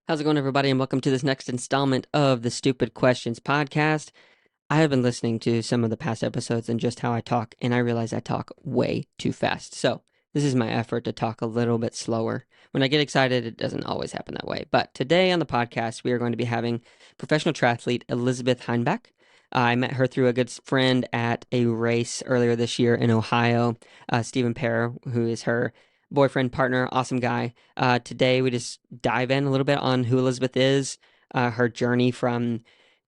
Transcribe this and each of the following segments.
How's it going, everybody, and welcome to this next installment of the Stupid Questions podcast. I have been listening to some of the past episodes and just how I talk, and I realize I talk way too fast. So, this is my effort to talk a little bit slower. When I get excited, it doesn't always happen that way. But today on the podcast, we are going to be having professional triathlete Elizabeth Heinbach. I met her through a good friend at a race earlier this year in Ohio, Stephen Pear, who is her boyfriend, partner, awesome guy. Today, we just dive in a little bit on who Elizabeth is, her journey from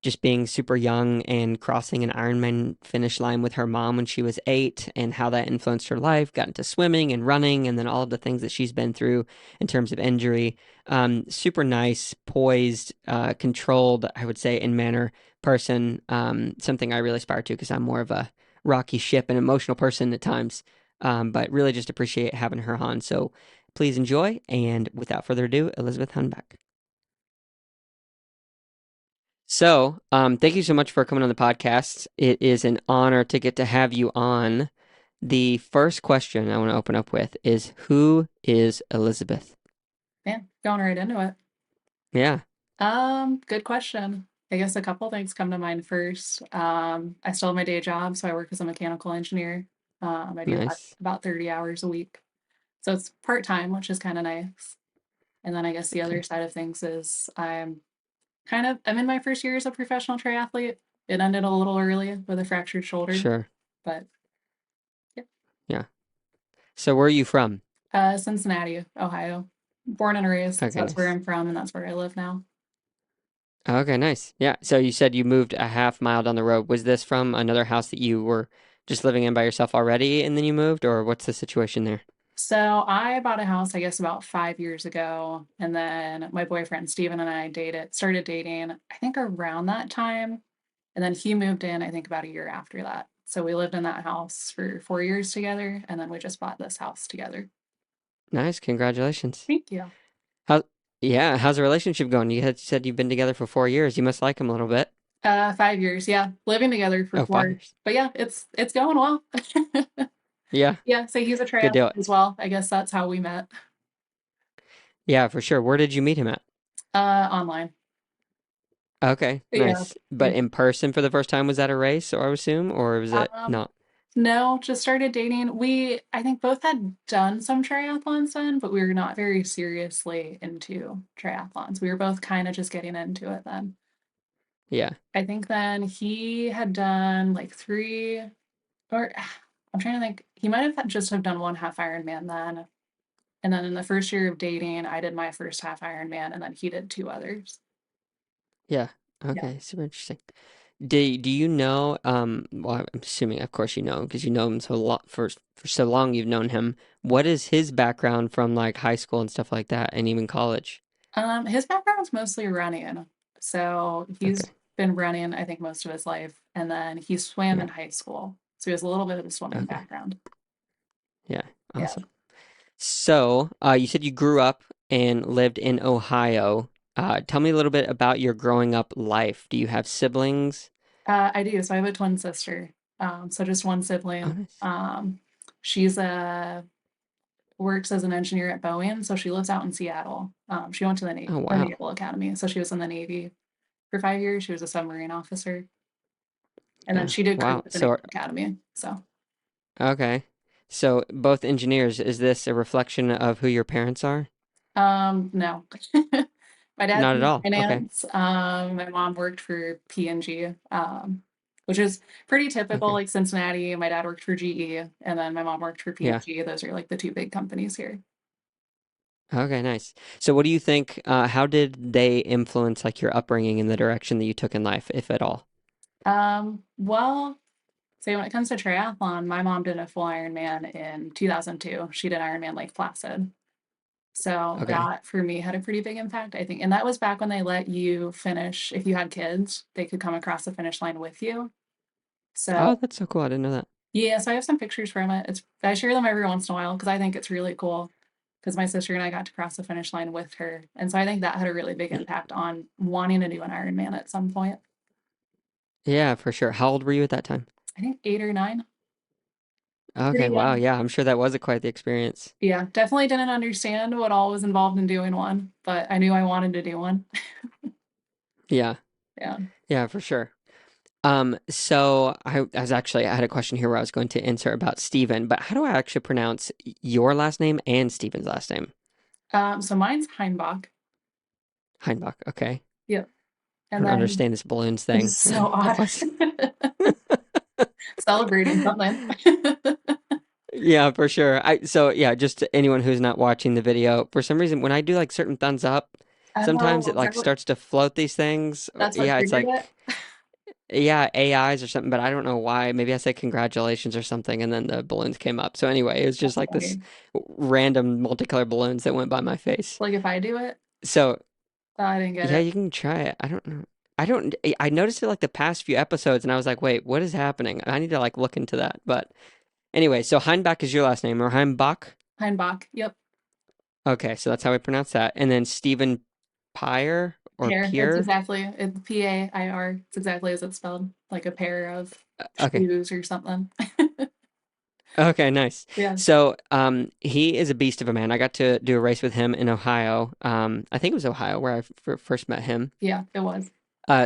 just being super young and crossing an Ironman finish line with her mom when she was 8 and how that influenced her life, got into swimming and running, and then all of the things that she's been through in terms of injury. Super nice, poised, controlled, I would say, in manner person. Something I really aspire to because I'm more of a rocky ship and emotional person at times. But really just appreciate having her on. So please enjoy. And without further ado, Elizabeth Hunback. So, thank you so much for coming on the podcast. It is an honor to get to have you on. The first question I want to open up with is, who is Elizabeth? Yeah, going right into it. Yeah, Good question. I guess a couple things come to mind first. I still have my day job, so I work as a mechanical engineer. I do that nice. about 30 hours a week. So it's part-time, which is kind of nice. And then I guess the Okay, other side of things is I'm in my first year as a professional triathlete. It ended a little early with a fractured shoulder, sure. but yeah. Yeah. So, where are you from? Cincinnati, Ohio. Born and raised, so Okay, that's where nice. I'm from and that's where I live now. Okay, nice. Yeah. So, you said you moved a half mile down the road. Was this from another house that you were just living in by yourself already and then you moved, or what's the situation there? So I bought a house, I guess, about 5 years ago, and then my boyfriend Steven and I started dating, I think around that time, and then he moved in, I think about a year after that. So we lived in that house for 4 years together, and then we just bought this house together. Nice. Congratulations. Thank you. How, yeah, how's the relationship going? You said you've been together for 4 years. You must like him a little bit. 5 years, yeah, living together for Oh, five four. years. But yeah, it's going well. Yeah, Yeah, so he's a good deal. triathlete as well. I guess that's how we met. Yeah, for sure. Where did you meet him at? Online. Okay, Yeah. nice. But in person for the first time, was that a race, or I would assume, or was it Um, not? No, just started dating. I think, both had done some triathlons then, but we were not very seriously into triathlons. We were both kind of just getting into it then. Yeah. I think then he had done like three, or I'm trying to think, he might have just have done one half Ironman then. And then in the first year of dating, I did my first half Ironman, and then he did two others. Yeah. Yeah. Okay, super interesting. Do you know, well, I'm assuming, of course, you know, because you know him so lot for so long, you've known him. What is his background from like high school and stuff like that, and even college? His background's mostly running. So he's Okay. been running, I think, most of his life. And then he swam Yeah. in high school. So he has a little bit of a swimming Okay. background. Yeah. Yeah. Awesome. So, you said you grew up and lived in Ohio. Tell me a little bit about your growing up life. Do you have siblings? I do. So I have a twin sister. So just one Oh, sibling. nice. She's works as an engineer at Boeing. So she lives out in Seattle. She went to Oh, the wow. Naval Academy. So she was in the Navy for 5 years. She was a submarine officer. And then Yeah. she did cruise Wow. at the So, Naval Academy. So okay. So, both engineers, is this a reflection of who your parents are? No. My dad's Not at in all. Okay. finance. My mom worked for P&G, which is pretty typical, Okay. like Cincinnati. My dad worked for GE, and then my mom worked for Yeah. P&G. Those are like the two big companies here. Okay, nice. So, what do you think, how did they influence like your upbringing in the direction that you took in life, if at all? Well, say when it comes to triathlon, my mom did a full Ironman in 2002. She did Ironman Lake Placid. So Okay. that for me had a pretty big impact, I think. And that was back when they let you finish, if you had kids, they could come across the finish line with you. Oh, So that's so cool. I didn't know that. yeah, so I have some pictures from it. I share them every once in a while because I think it's really cool. Because my sister and I got to cross the finish line with her, and so I think that had a really big impact on wanting to do an Ironman at some point. Yeah, for sure. How old were you at that time? I think 8 or 9. Okay, Pretty wow. young. Yeah, I'm sure that was a quite the experience. Yeah, definitely didn't understand what all was involved in doing one, but I knew I wanted to do one. Yeah. Yeah. Yeah, for sure. So I had a question here where I was going to answer about Steven, but how do I actually pronounce your last name and Steven's last name? So mine's Heinbach. Heinbach. Okay. Yep. I And don't then understand this balloons it's thing. so odd. Pause. Celebrating something. Yeah, for sure. Just to anyone who's not watching the video, for some reason when I do like certain thumbs up, sometimes Oh, it is like that what, starts to float these things. that's what Yeah, it's triggered like it? yeah, AIs or something, but I don't know why. Maybe I said congratulations or something and then the balloons came up. So anyway, it was just That's like this funny. random multicolored balloons that went by my face. Like if I do it, So oh, I didn't get yeah, it. you can try it. I don't know. I noticed it like the past few episodes and I was like, wait, what is happening? I need to like look into that. But anyway, so Heinbach is your last name or Heinbach? Heinbach. Yep. Okay, so that's how we pronounce that. And then Stephen Pyre or Pair. It's Pier? exactly, it's Pair. It's exactly as it's spelled, like a pair of Okay. shoes or something. Okay, nice. Yeah. So, he is a beast of a man. I got to do a race with him in Ohio. I think it was Ohio where I first met him. Yeah, it was.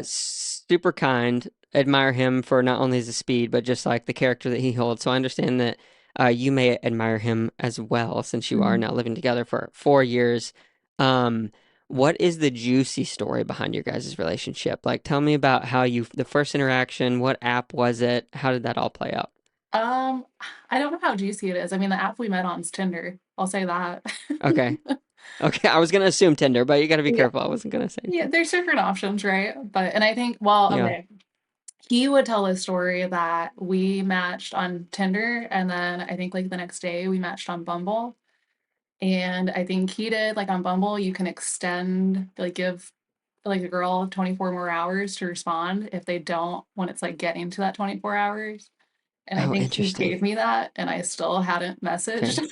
Super kind. Admire him for not only his speed, but just like the character that he holds. So I understand that you may admire him as well, since you are Mhm. now living together for 4 years. Um, what is the juicy story behind your guys' relationship? Like, tell me about how the first interaction, what app was it? How did that all play out? Um, I don't know how juicy it is. I mean, the app we met on is Tinder. I'll say that. Okay. Okay. I was gonna assume Tinder, but you got to be Yeah. careful. I wasn't gonna say Yeah, anything. there's different options, right? But and I think, well, Yeah. okay. He would tell a story that we matched on Tinder, and then I think like the next day we matched on Bumble. And I think he did like on Bumble, you can extend, like give like a girl 24 more hours to respond if they don't when it's like getting to that 24 hours. And I Oh, think he interesting. gave me that and I still hadn't messaged. Okay.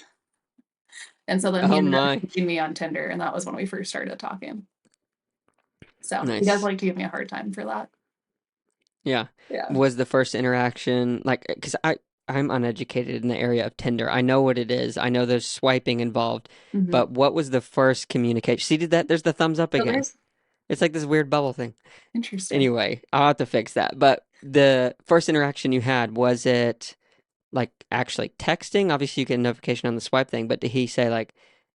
And so then he Oh ended up my. meeting me on Tinder, and that was when we first started talking. So he does Nice. like to give me a hard time for that. Yeah. Yeah. Was the first interaction like because I'm uneducated in the area of Tinder. I know what it is. I know there's swiping involved, Hmm. but what was the first communication? See, did that? There's the thumbs up So again. there's It's like this weird bubble thing. interesting. Anyway, I'll have to fix that. But the first interaction you had, was it like actually texting? Obviously, you get a notification on the swipe thing, but did he say like,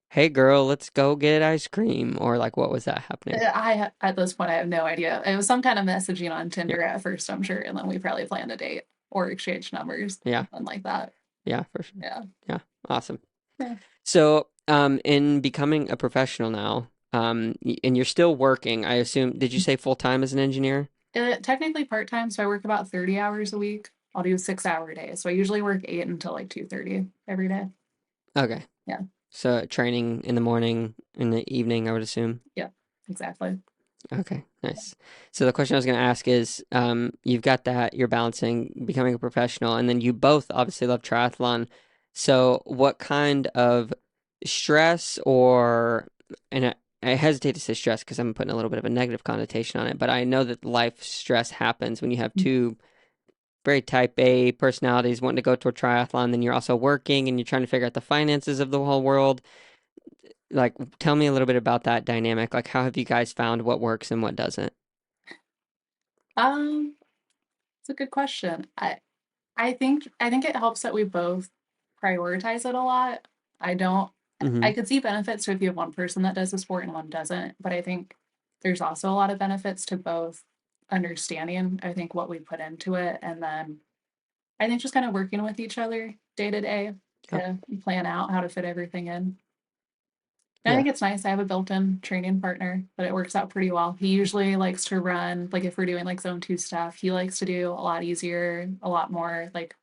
"Hey girl, let's go get ice cream," or like what was that happening? At this point I have no idea. It was some kind of messaging on Yeah. Tinder at first, I'm sure, and then we probably planned a date or exchanged numbers, Yeah. something like that. Yeah, for sure. Yeah. Yeah. Awesome. Yeah. So, in becoming a professional now, and you're still working, I assume, did you say full time as an engineer? Technically part-time, so I work about 30 hours a week. I'll do 6 hour days. So I usually work 8 until like 2:30 every day. Okay. Yeah. So training in the morning, in the evening, I would assume. Yeah. Exactly. Okay, nice. So the question I was going to ask is, you've got that, you're balancing becoming a professional, and then you both obviously love triathlon. So what kind of stress I hesitate to say stress because I'm putting a little bit of a negative connotation on it, but I know that life stress happens when you have two very type A personalities wanting to go to a triathlon, then you're also working and you're trying to figure out the finances of the whole world. Like, tell me a little bit about that dynamic. Like, how have you guys found what works and what doesn't? Um, it's a good question. I think it helps that we both prioritize it a lot. I don't Hmm. I could see benefits to if you have one person that does the sport and one doesn't, but I think there's also a lot of benefits to both understanding, I think, what we put into it, and then I think just kind of working with each other day to day Yeah. to plan out how to fit everything in. And I Yeah. think it's nice. I have a built-in training partner, but it works out pretty well. He usually likes to run, like if we're doing like zone two stuff, he likes to do a lot easier, a lot more like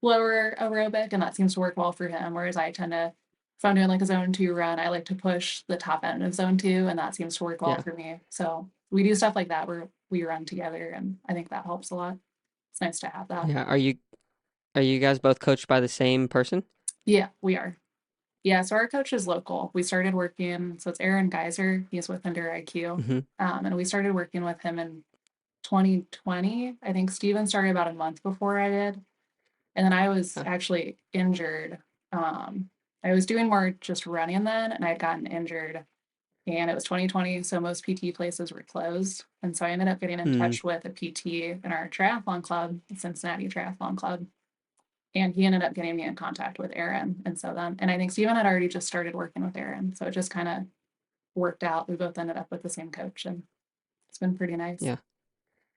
lower aerobic, and that seems to work well for him. Whereas I tend to, if I'm doing like a zone two run, I like to push the top end of zone two, and that seems to work well Yeah. for me. So we do stuff like that where we run together, and I think that helps a lot. It's nice to have that. Yeah. Are you guys both coached by the same person? Yeah, we are. Yeah, so our coach is local. We started working, so it's Aaron Geyser. He's with Under IQ. Hmm. And we started working with him in 2020. I think Steven started about a month before I did. And then I was Huh. actually injured. Um, I was doing more just running then, and I'd gotten injured. And it was 2020, so most PT places were closed. And so I ended up getting in Hmm. touch with a PT in our triathlon club, the Cincinnati Triathlon Club. And he ended up getting me in contact with Aaron. And so then, and I think Steven had already just started working with Aaron. So it just kind of worked out. We both ended up with the same coach, and it's been pretty nice. Yeah.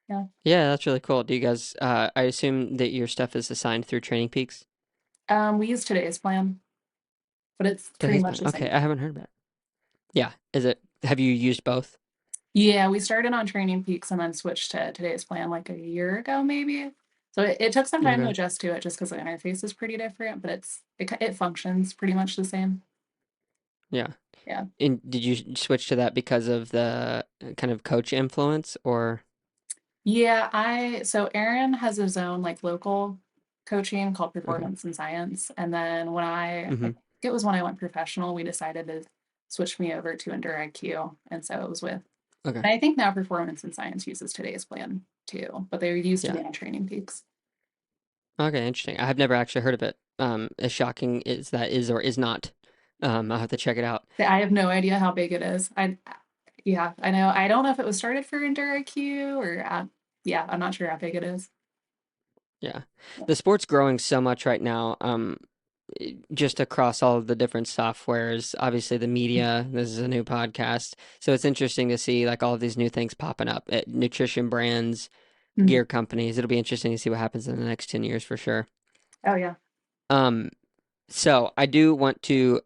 Yeah. Yeah, that's really cool. Do you guys, I assume that your stuff is assigned through Training Peaks? We use today's plan, but it's pretty Today's much plan. the Okay, same I thing. haven't heard about it. Yeah. Have you used both? Yeah, we started on Training Peaks and then switched to today's plan like a year ago, maybe. So it took some time to Okay. adjust to it just because the interface is pretty different, but it functions pretty much the same. Yeah. Yeah. And did you switch to that because of the kind of coach influence or? Yeah, I so Aaron has his own like local coaching called Okay. Performance and Science. And then I Mm-hmm. think it was when I went professional, we decided to switch me over to Endure IQ. And so it was with, Okay. and I think now Performance and Science uses today's plan too, but they used to Yeah. be on Training Peaks. Okay, interesting. I have never actually heard of it. As shocking as that is or is not. I'll have to check it out. I have no idea how big it is. Yeah, I know. I don't know if it was started for Endure IQ or, yeah, I'm not sure how big it is. Yeah. The sport's growing so much right now. Just across all of the different softwares, obviously the media, this is a new podcast. So it's interesting to see like all of these new things popping up at nutrition brands, Mhm. gear companies. It'll be interesting to see what happens in the next 10 years for sure. Oh, yeah. Um, So I do want to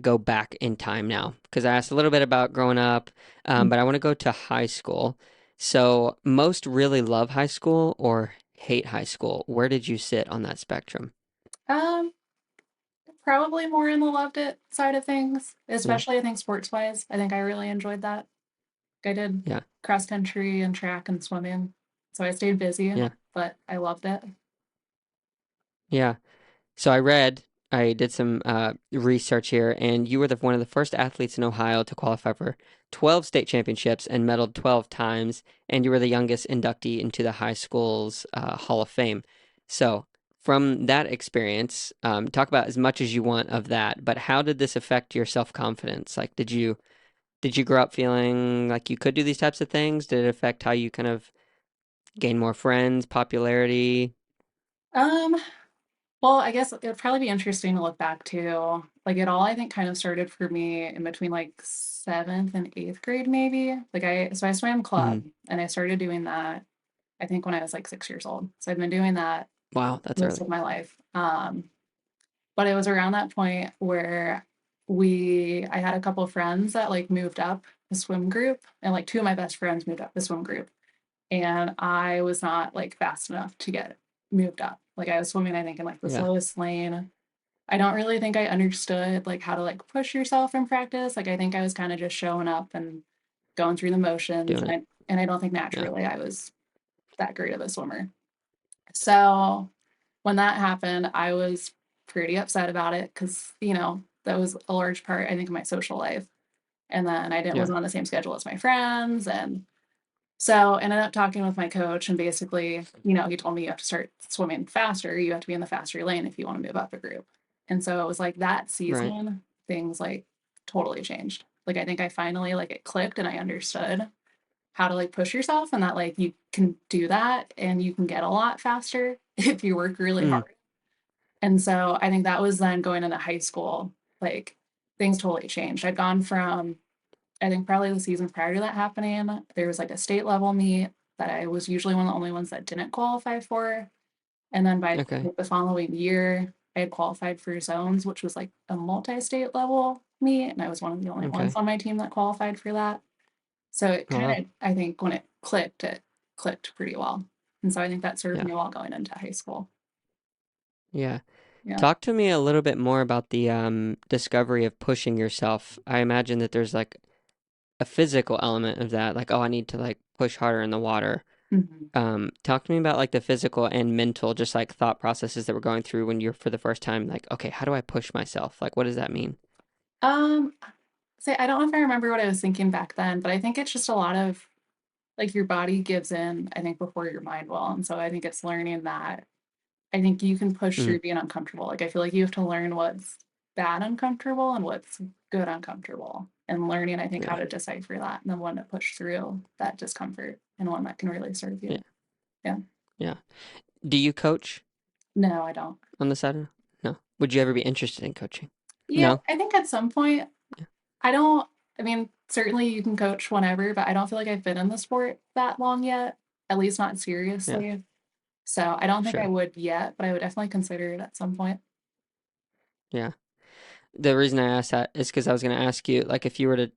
go back in time now because I asked a little bit about growing up, but I want to go to high school. So most really love high school or hate high school. Where did you sit on that spectrum? Um, Probably more in the loved it side of things, Yeah, especially I think sports wise. I think I really enjoyed that. I did yeah, cross country and track and swimming. So I stayed busy, yeah, but I loved it. yeah. So I did some research here, and you were one of the first athletes in Ohio to qualify for 12 state championships and medaled 12 times, and you were the youngest inductee into the high school's Hall of Fame. So, from that experience, talk about as much as you want of that, but how did this affect your self-confidence? Like, did you grow up feeling like you could do these types of things? Did it affect how you kind of gain more friends, popularity? Um, well, I guess it'd probably be interesting to look back to. Like it all I think kind of started for me in between like seventh and eighth grade, maybe. So I swam club Hmm. and I started doing that I think when I was like 6 years old. So I've been doing that Wow, that's most early. of my life. But it was around that point where I had a couple of friends that like moved up the swim group, and like two of my best friends moved up the swim group, and I was not like fast enough to get moved up. Like I was swimming, I think, in like the Yeah, slowest lane. I don't really think I understood like how to like push yourself in practice. Like I think I was kind of just showing up and going through the motions, doing and it. I don't think Yeah. naturally I was that great of a swimmer. So when that happened, I was pretty upset about it because, that was a large part, I think, of my social life. And then I didn't Yeah. wasn't on the same schedule as my friends. And so I ended up talking with my coach and basically, he told me you have to start swimming faster. You have to be in the faster lane if you want to move up a group. And so it was like that Right. season, things like totally changed. Like I think I finally like it clicked and I understood how to like push yourself and that like you can do that and you can get a lot faster if you work really Mm. hard. And so I think that was then going into high school, like things totally changed. I'd gone from, I think probably the season prior to that happening, there was like a state level meet that I was usually one of the only ones that didn't qualify for. And then by Okay. the following year, I had qualified for zones, which was like a multi state level meet. And I was one of the only ones Okay. on my team that qualified for that. So it Oh kind wow. of, I think when it clicked pretty well. And so I think that served Yeah. me well going into high school. Yeah. Yeah. Talk to me a little bit more about the discovery of pushing yourself. I imagine that there's like a physical element of that, like, oh, I need to like push harder in the water. Mhm. Talk to me about like the physical and mental, just like thought processes that were going through when you're for the first time, like, okay, how do I push myself? Like, what does that mean? Um, Say I don't know if I remember what I was thinking back then, but I think it's just a lot of like your body gives in, I think, before your mind will. And so I think it's learning that I think you can push Mm, through being uncomfortable. Like I feel like you have to learn what's bad uncomfortable and what's good uncomfortable. And learning, I think, how yeah, to decipher that and then when to push through that discomfort and one that can really serve yeah, you. Yeah. yeah. Do you coach No, I don't. on the side? No. Would you ever be interested in coaching? Yeah, No. I think at some point, Yeah, I don't, I mean, certainly you can coach whenever, but I don't feel like I've been in the sport that long yet, at least not yeah, seriously. So I don't think I sure. would yet, but I would definitely consider it at some point. Yeah. The reason I asked that is because I was going to ask you, like, if you were to,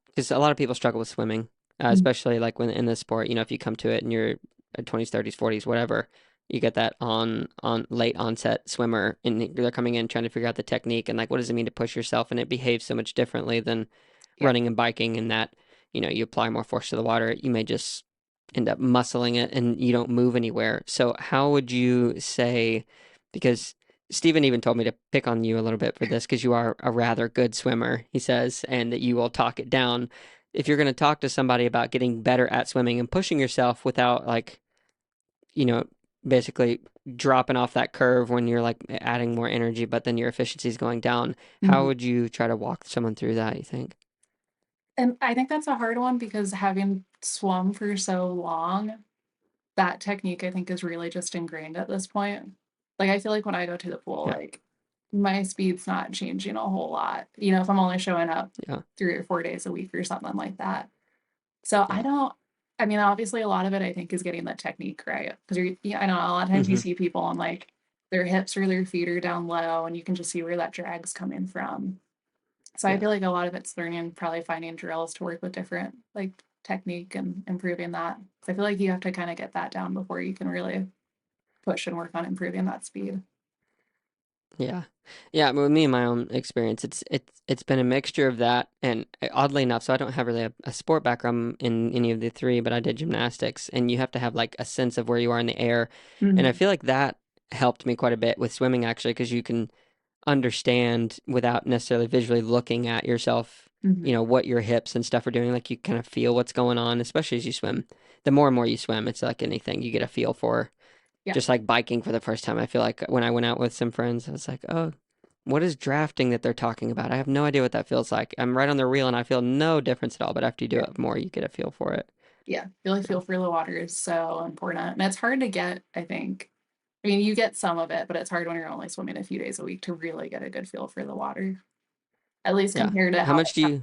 because a lot of people struggle with swimming, Mm. especially like when in the sport, if you come to it and you're a 20s, 30s, 40s, whatever, you get that on late onset swimmer and they're coming in trying to figure out the technique and like, what does it mean to push yourself? And it behaves so much differently than Yeah. running and biking in that, you apply more force to the water. You may just end up muscling it and you don't move anywhere. So how would you say, because Steven even told me to pick on you a little bit for this because you are a rather good swimmer, he says, and that you will talk it down. If you're going to talk to somebody about getting better at swimming and pushing yourself without like, you know, basically dropping off that curve when you're like adding more energy, but then your efficiency is going down, how Mhm. would you try to walk someone through that, you think? And I think that's a hard one because having swum for so long, that technique I think is really just ingrained at this point. Like I feel like when I go to the pool, Yeah, like my speed's not changing a whole lot. If I'm only showing up yeah, 3 or 4 days a week or something like that. So I yeah. don't I mean, obviously a lot of it I think is getting the technique right. Because yeah, I know a lot of times you Mm-hmm. see people and like their hips or their feet are down low and you can just see where that drag's coming from. So I Yeah. feel like a lot of it's learning, probably finding drills to work with different like technique and improving that. So I feel like you have to kind of get that down before you can really push and work on improving that speed. Yeah. Yeah, but with me in my own experience, it's been a mixture of that and oddly enough, so I don't have really a sport background in any of the three, but I did gymnastics and you have to have like a sense of where you are in the air. And I Mhm. feel like that helped me quite a bit with swimming actually, because you can understand without necessarily visually looking at yourself, Mhm. what your hips and stuff are doing. Like you kind of feel what's going on, especially as you swim. The more and more you swim, it's like anything you get a feel for Yeah. just like biking for the first time. I feel like when I went out with some friends, I was like, oh, what is drafting that they're talking about? I have no idea what that feels like. I'm right on the reel and I feel no difference at all. But after you do Yeah. it more, you get a feel for it. Yeah. Really Yeah. feel for the water is so important. And it's hard to get, I think. I mean, you get some of it, but it's hard when you're only swimming a few days a week to really get a good feel for the water. At least Yeah. compared to How how much do you,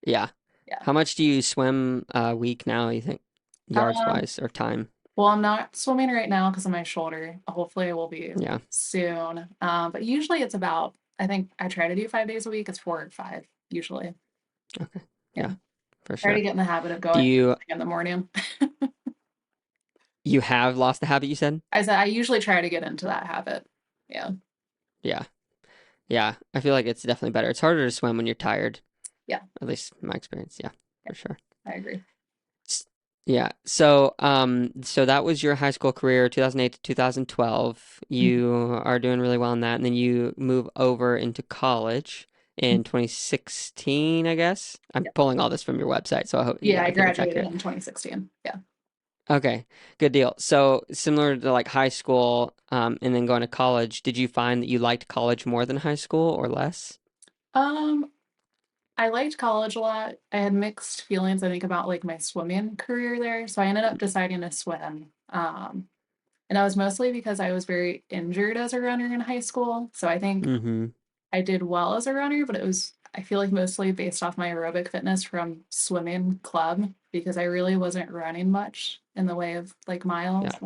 yeah. yeah. How much do you swim a week now, you think, yards Um, wise or time? well, I'm not swimming right now because of my shoulder. Hopefully, I will be Yeah. soon. But usually it's about, I think I try to do 5 days a week. It's 4 or 5 usually. Okay. Yeah. Yeah, for Try to sure. get in the habit of Do going you, in the morning. you have lost the habit, you said? I said I usually try to get into that habit. Yeah. Yeah. Yeah. I feel like it's definitely better. It's harder to swim when you're tired, Yeah. at least my experience. Yeah, Yeah. for sure. I agree. Yeah. So that was your high school career, 2008 to 2012. Mhm. You are doing really well in that, and then you move over into college in 2016, I guess. I'm Yeah. pulling all this from your website, so Yeah. yeah, I I think it's graduated accurate. in 2016. Yeah. Okay, good deal. So similar to like high school, and then going to college, did you find that you liked college more than high school or less? Um, I liked college a lot. I had mixed feelings, I think, about like my swimming career there. So I ended up deciding to swim. And that was mostly because I was very injured as a runner in high school. So I think Mm-hmm. I did well as a runner, but it was, I feel like mostly based off my aerobic fitness from swimming club because I really wasn't running much in the way of like miles Yeah,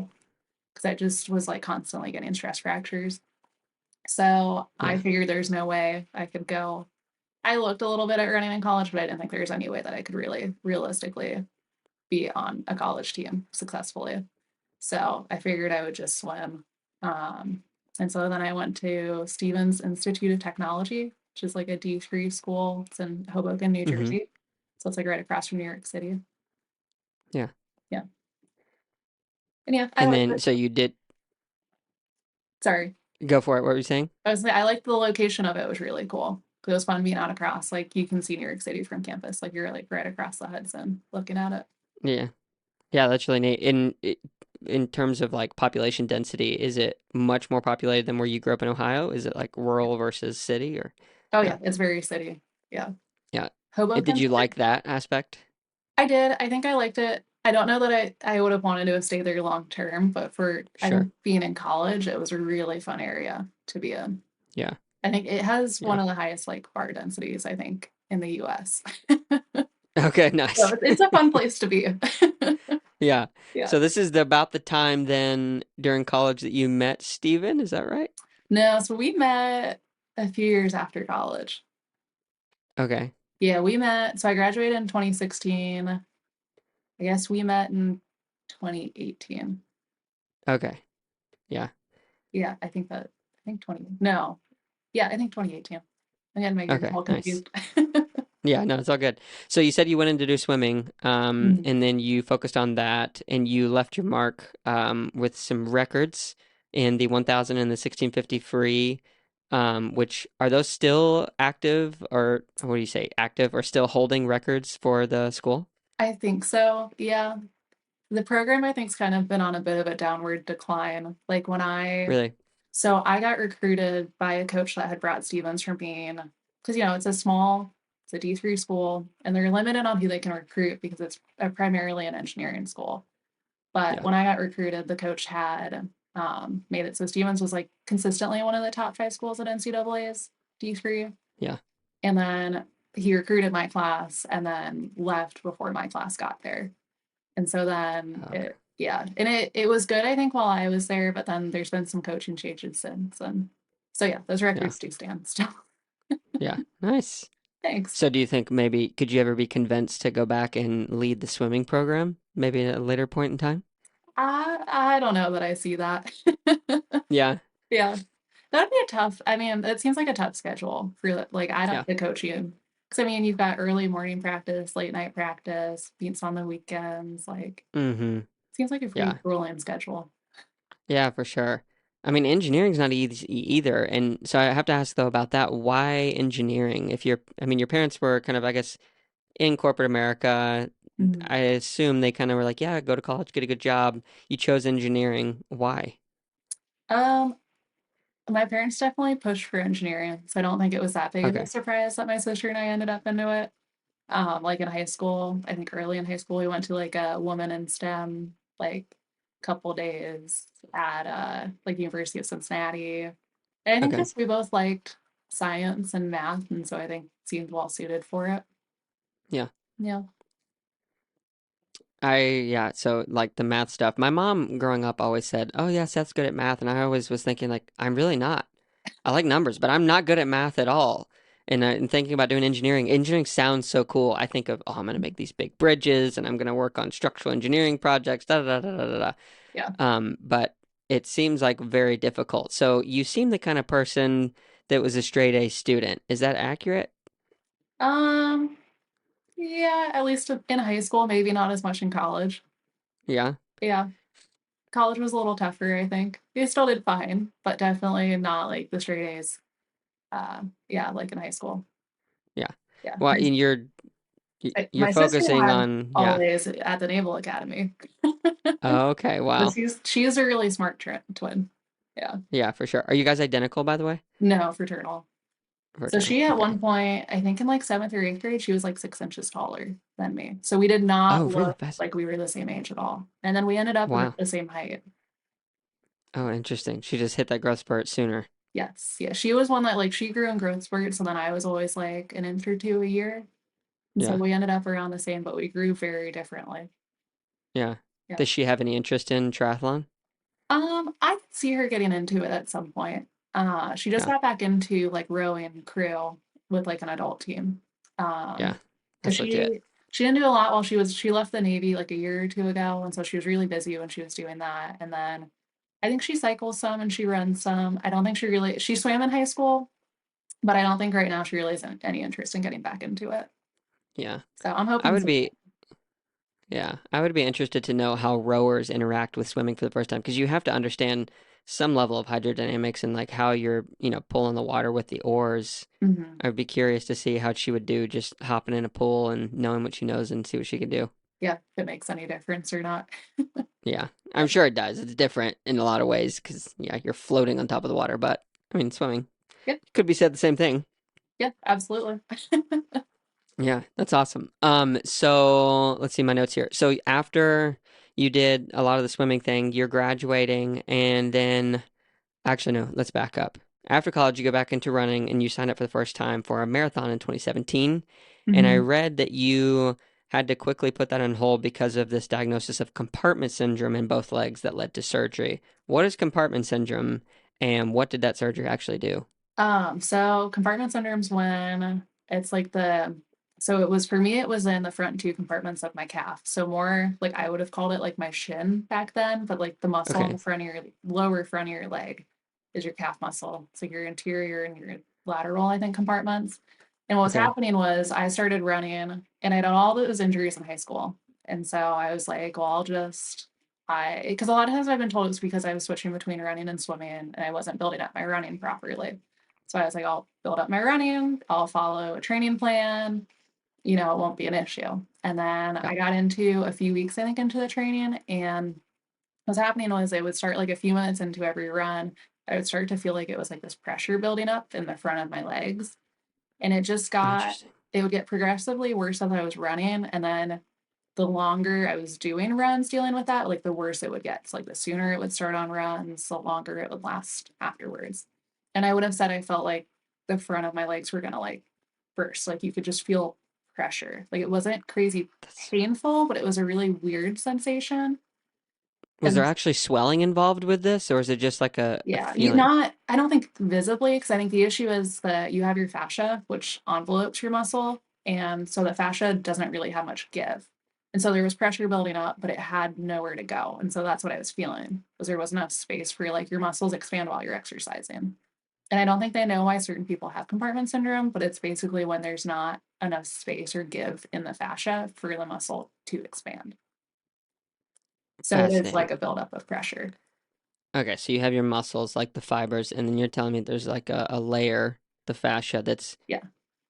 because I just was like constantly getting stress fractures. So I yeah, figured there's no way I could go. I looked a little bit at running in college, but I didn't think there was any way that I could really realistically be on a college team successfully. So I figured I would just swim. Um, and so then I went to Stevens Institute of Technology, which is like a D3 school. It's in Hoboken, New mm-hmm. Jersey. So it's like right across from New York City. Yeah. Yeah. And yeah, I And liked then it. so you did Sorry. go for it. What were you saying? I liked the location of it. It was really cool. It was fun being out across. Like you can see New York City from campus. Like you're like right across the Hudson looking at it. Yeah. Yeah, that's really neat. And in terms of like population density, is it much more populated than where you grew up in Ohio? Is it like rural versus city or Oh yeah. yeah, it's very city. Yeah. Yeah. Did Hoboken's you like that aspect? I did. I think I liked it. I don't know that I would have wanted to have stayed there long term, but for I Sure. think being in college, it was a really fun area to be in. Yeah. I think it has one Yeah. of the highest like bar densities, I think, in the US. Okay, So nice. it's a fun place to be. Yeah. Yeah. So this is about the time then during college that you met Steven, is that right? No, so we met a few years after college. Okay. Yeah, we met. So I graduated in 2016. I guess we met in 2018. Okay. Yeah. Yeah, I think 20. No. Yeah, I think 2018. I'm getting my years Okay, all nice. confused. Yeah, no, it's all good. So you said you went in to do swimming, Mhm. and then you focused on that, and you left your mark, with some records in the 1000 and the 1650 free, which are those still active, or what do you say, active or still holding records for the school? I think so. Yeah. The program I think's kind of been on a bit of a downward decline. Like Really? so I got recruited by a coach that had brought Stevens from being, because it's a D3 school, and they're limited on who they can recruit because it's primarily an engineering school. But Yeah, when I got recruited, the coach had made it so Stevens was like consistently one of the top five schools at NCAA's D3. yeah. And then he recruited my class and then left before my class got there. And so then Okay. yeah, and it was good, I think, while I was there, but then there's been some coaching changes since. And so yeah, those Yeah, records do stand still. yeah. Nice. Thanks. So do you think maybe could you ever be convinced to go back and lead the swimming program, maybe at a later point in time? I don't know that I see that. Yeah, Yeah. That'd be a tough, I mean, it seems like a tough schedule for like I don't yeah. the coach you. Because I mean, you've got early morning practice, late night practice, beats on the weekends. Like, Mm-hmm. seems like a pretty Yeah. grueling schedule. Yeah, for sure. I mean, engineering's not easy either. And so I have to ask though about that. Why engineering? If you're, I mean, your parents were kind of, I guess, in corporate America. Mhm. I assume they kind of were like, yeah, go to college, get a good job. You chose engineering. Why? Um, my parents definitely pushed for engineering, so I don't think it was that big of a Okay. surprise that my sister and I ended up into it. Like in high school, I think early in high school, we went to like a woman in STEM like couple days at like University of Cincinnati. And I think Okay. just we both liked science and math, and so I think seemed well suited for it. Yeah. Yeah. Yeah, so like the math stuff. My mom growing up always said, "Oh yeah, Seth's good at math." And I always was thinking like, I'm really not. I like numbers, but I'm not good at math at all. And thinking about doing engineering, engineering sounds so cool. I think of, oh, I'm gonna make these big bridges and I'm gonna work on structural engineering projects, da da da da da da. Yeah. But it seems like very difficult. So you seem the kind of person that was a straight A student. Is that accurate? Um, yeah, at least in high school, maybe not as much in college. Yeah, Yeah. College was a little tougher, I think. We still did fine, but definitely not like the straight A's. Yeah, like in high school. yeah. Yeah. Well, and you're My sister focusing had on, all yeah. A's at the Naval Academy. Oh, okay, But wow. she's a really smart twin. Yeah. Yeah, for sure. Are you guys identical, by the way? No, fraternal. So Fraternal. she at Okay. one point, I think in like seventh or eighth grade, she was like 6 inches taller than me. So we did not Oh, really look fast. like we were the same age at all. And then we ended up Wow. the same height. Oh, interesting. She just hit that growth spurt sooner. Yes. Yeah. She was one that like she grew in growth spurts, and then I was always like an inch or two a year. And so Yeah, we ended up around the same, but we grew very differently. yeah. Yeah. Does she have any interest in triathlon? I could see her getting into it at some point. She just Yeah, got back into like rowing crew with like an adult team. yeah. Because That's legit. she didn't do a lot while she left the Navy like a year or two ago, and so she was really busy when she was doing that. And then I think she cycles some and she runs some. I don't think she swam in high school, but I don't think right now she really has any interest in getting back into it. Yeah. So I'm I hoping would so. be, yeah, I would be interested to know how rowers interact with swimming for the first time because you have to understand some level of hydrodynamics and like how you're, pulling the water with the oars. Mhm. I would be curious to see how she would do just hopping in a pool and knowing what she knows and see what she can do. Yeah, if it makes any difference or not. Yeah, I'm sure it does. It's different in a lot of ways because, yeah, you're floating on top of the water, but I mean, swimming Yeah, could be said the same thing. yeah, absolutely. Yeah, that's awesome. So let's see my notes here. So after you did a lot of the swimming thing, you're graduating, and then actually, no, let's back up. After college, you go back into running and you signed up for the first time for a marathon in 2017. And I Mhm. read that you had to quickly put that on hold because of this diagnosis of compartment syndrome in both legs that led to surgery. What is compartment syndrome and what did that surgery actually do? So compartment syndrome's when it's like so it was for me, it was in the front two compartments of my calf. So more like I would have called it like my shin back then, but like the muscle in Okay, the front of your lower front of your leg is your calf muscle. It's like your interior and your lateral, I think, compartments. And what was okay, happening was I started running and I had all those injuries in high school. And so I was like, well, because a lot of times I've been told it's because I was switching between running and swimming and I wasn't building up my running properly. So I was like, I'll build up my running, I'll follow a training plan, it won't be an issue. And then yeah, I got into a few weeks, I think, into the training. And what's happening was it would start like a few minutes into every run. I would start to feel like it was like this pressure building up in the front of my legs. And interesting. it would get progressively worse as I was running. And then the longer I was doing runs dealing with that, like the worse it would get. So like the sooner it would start on runs, the longer it would last afterwards. And I would have said I felt like the front of my legs were gonna like burst. Like you could just feel pressure. Like it wasn't crazy That's, painful, but it was a really weird sensation. was there And actually swelling involved with this or is it just like a yeah, feeling? I don't think visibly, because I think the issue is that you have your fascia, which envelopes your muscle. And so the fascia doesn't really have much give. And so there was pressure building up, but it had nowhere to go. And so that's what I was feeling, was there wasn't enough space for like your muscles expand while you're exercising. And I don't think they know why certain people have compartment syndrome, but it's basically when there's not enough space or give in the fascia for the muscle to expand. So it is Fascinating. like a buildup of pressure. Okay, so you have your muscles, like the fibers, and then you're telling me there's like a layer, the fascia, that's Yeah.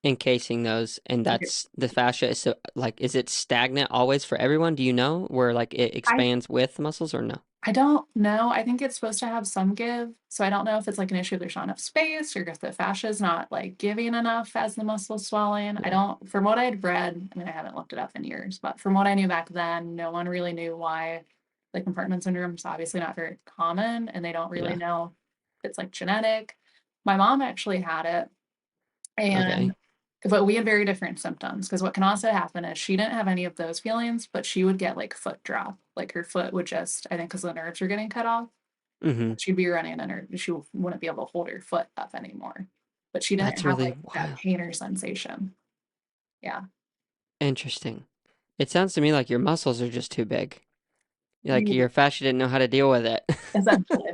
encasing those, and that's the fascia is so like, is it stagnant always for everyone? Do you know where like it I expands with the muscles or no? I don't know. I think it's supposed to have some give. So I don't know if it's like an issue if there's not enough space or if the fascia is not like giving enough as the muscle's swelling. I Yeah. don't, from what I'd read, I mean, I haven't looked it up in years, but from what I knew back then, no one really knew why like compartment syndrome is obviously not very common and they don't really Yeah. know if it's like genetic. My mom actually had it and Okay. but we had very different symptoms because what can also happen is she didn't have any of those feelings, but she would get like foot drop. Like her foot would just, I think, because the nerves were getting cut off, Mm-hmm. she'd be running and she wouldn't be able to hold her foot up anymore. But she didn't That's have really like that wild. pain or sensation. Yeah. Interesting. It sounds to me like your muscles are just too big. Like Maybe. your fascia didn't know how to deal with it. Essentially.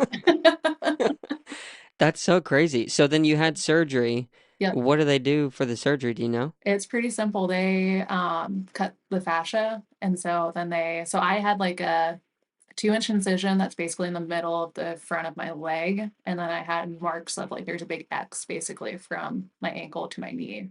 That's so crazy. So then you had surgery. Yep. What do they do for the surgery? Do you know? It's pretty simple. They cut the fascia. And so so I had like a 2-inch incision that's basically in the middle of the front of my leg. And then I had marks of like there's a big X basically from my ankle to my knee.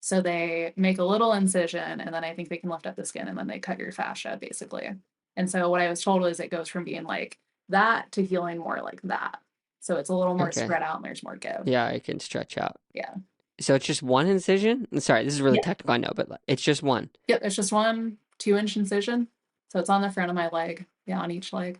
So they make a little incision and then I think they can lift up the skin and then they cut your fascia basically. And so what I was told was it goes from being like that to healing more like that. So it's a little more Okay. spread out and there's more give. Yeah, it can stretch out. Yeah. So it's just one incision? Sorry, this is really Yeah. technical, I know, but like, it's just one. Yep. It's just one 2-inch incision. So it's on the front of my leg. Yeah, on each leg.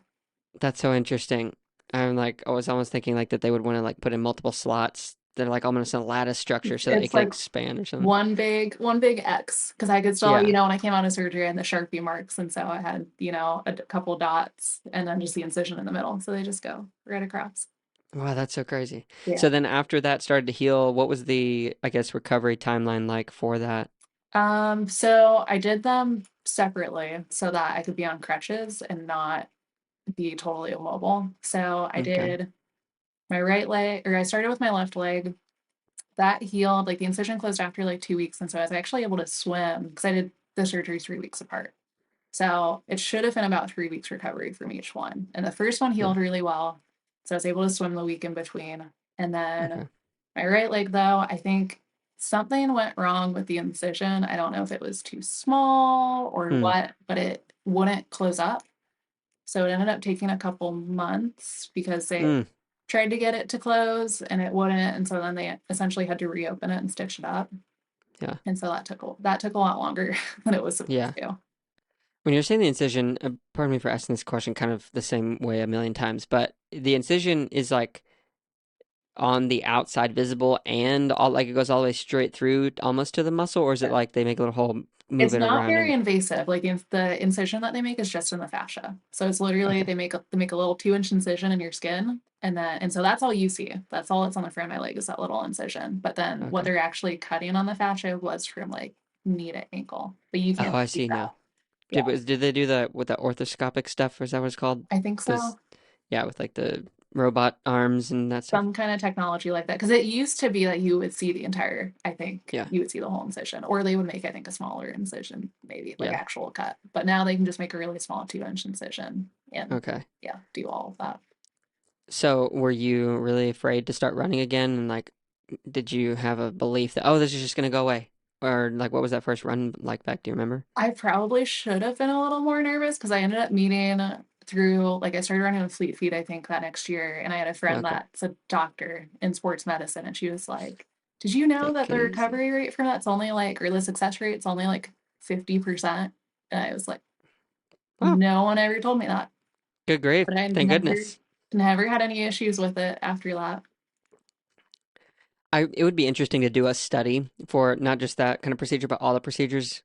That's so interesting. I'm like, I was almost thinking like that they would want to like put in multiple slots. They're like almost a lattice structure so that it It's could like expand or something. one big X because I could still, Yeah. when I came out of surgery and the Sharpie marks, and so I had, a couple dots and then just the incision in the middle. So they just go right across. Wow, that's so crazy. Yeah. So then after that started to heal, what was the, I guess, recovery timeline like for that? So I did them separately so that I could be on crutches and not be totally immobile. So I Okay. did my right leg, or I started with my left leg. That healed, like the incision closed after like 2 weeks, and so I was actually able to swim because I did the surgery 3 weeks apart. So it should have been about 3 weeks recovery from each one. And the first one Yeah. healed really well. So I was able to swim the week in between. And then Okay. my right leg, though, I think something went wrong with the incision. I don't know if it was too small or Hmm. what, but it wouldn't close up. So it ended up taking a couple months because they Hmm. tried to get it to close and it wouldn't. And so then they essentially had to reopen it and stitch it up. Yeah. And so that took a lot longer than it was Yeah. supposed to. When you're saying the incision, pardon me for asking this question kind of the same way a million times, but the incision is like on the outside visible and all like it goes all the way straight through almost to the muscle, or is it like they make a little hole, move It's it not around very and invasive. Like the incision that they make is just in the fascia. So it's literally okay. they make a little 2-inch incision in your skin, and so that's all you see. That's all that's on the front of my leg is that little incision. But then what Okay. they're actually cutting on the fascia was from like knee to ankle, but you Oh, can't I see see that. now. Yeah, Did they do that with the orthoscopic stuff, or is that what it's called? I think Those, so. yeah, with like the robot arms and that stuff. Some kind of technology like that because it used to be that you would see the entire. I think Yeah. you would see the whole incision, or they would make I think a smaller incision, maybe like Yeah. actual cut. But now they can just make a really small 2-inch incision and Okay. yeah, do all of that. So, were you really afraid to start running again? And like, did you have a belief that, oh, this is just gonna go away? Or like, what was that first run like back? Do you remember? I probably should have been a little more nervous because I ended up meeting through like I started running with Fleet Feet I think that next year, and I had a friend Okay. that's a doctor in sports medicine, and she was like, "Did you know Take that the it easy. recovery rate from that's only like or the success rate's only like 50%?" And I was like, Wow. "No one ever told me that," Good grief. but I Thank goodness. never had any issues with it after that. It would be interesting to do a study for not just that kind of procedure, but all the procedures.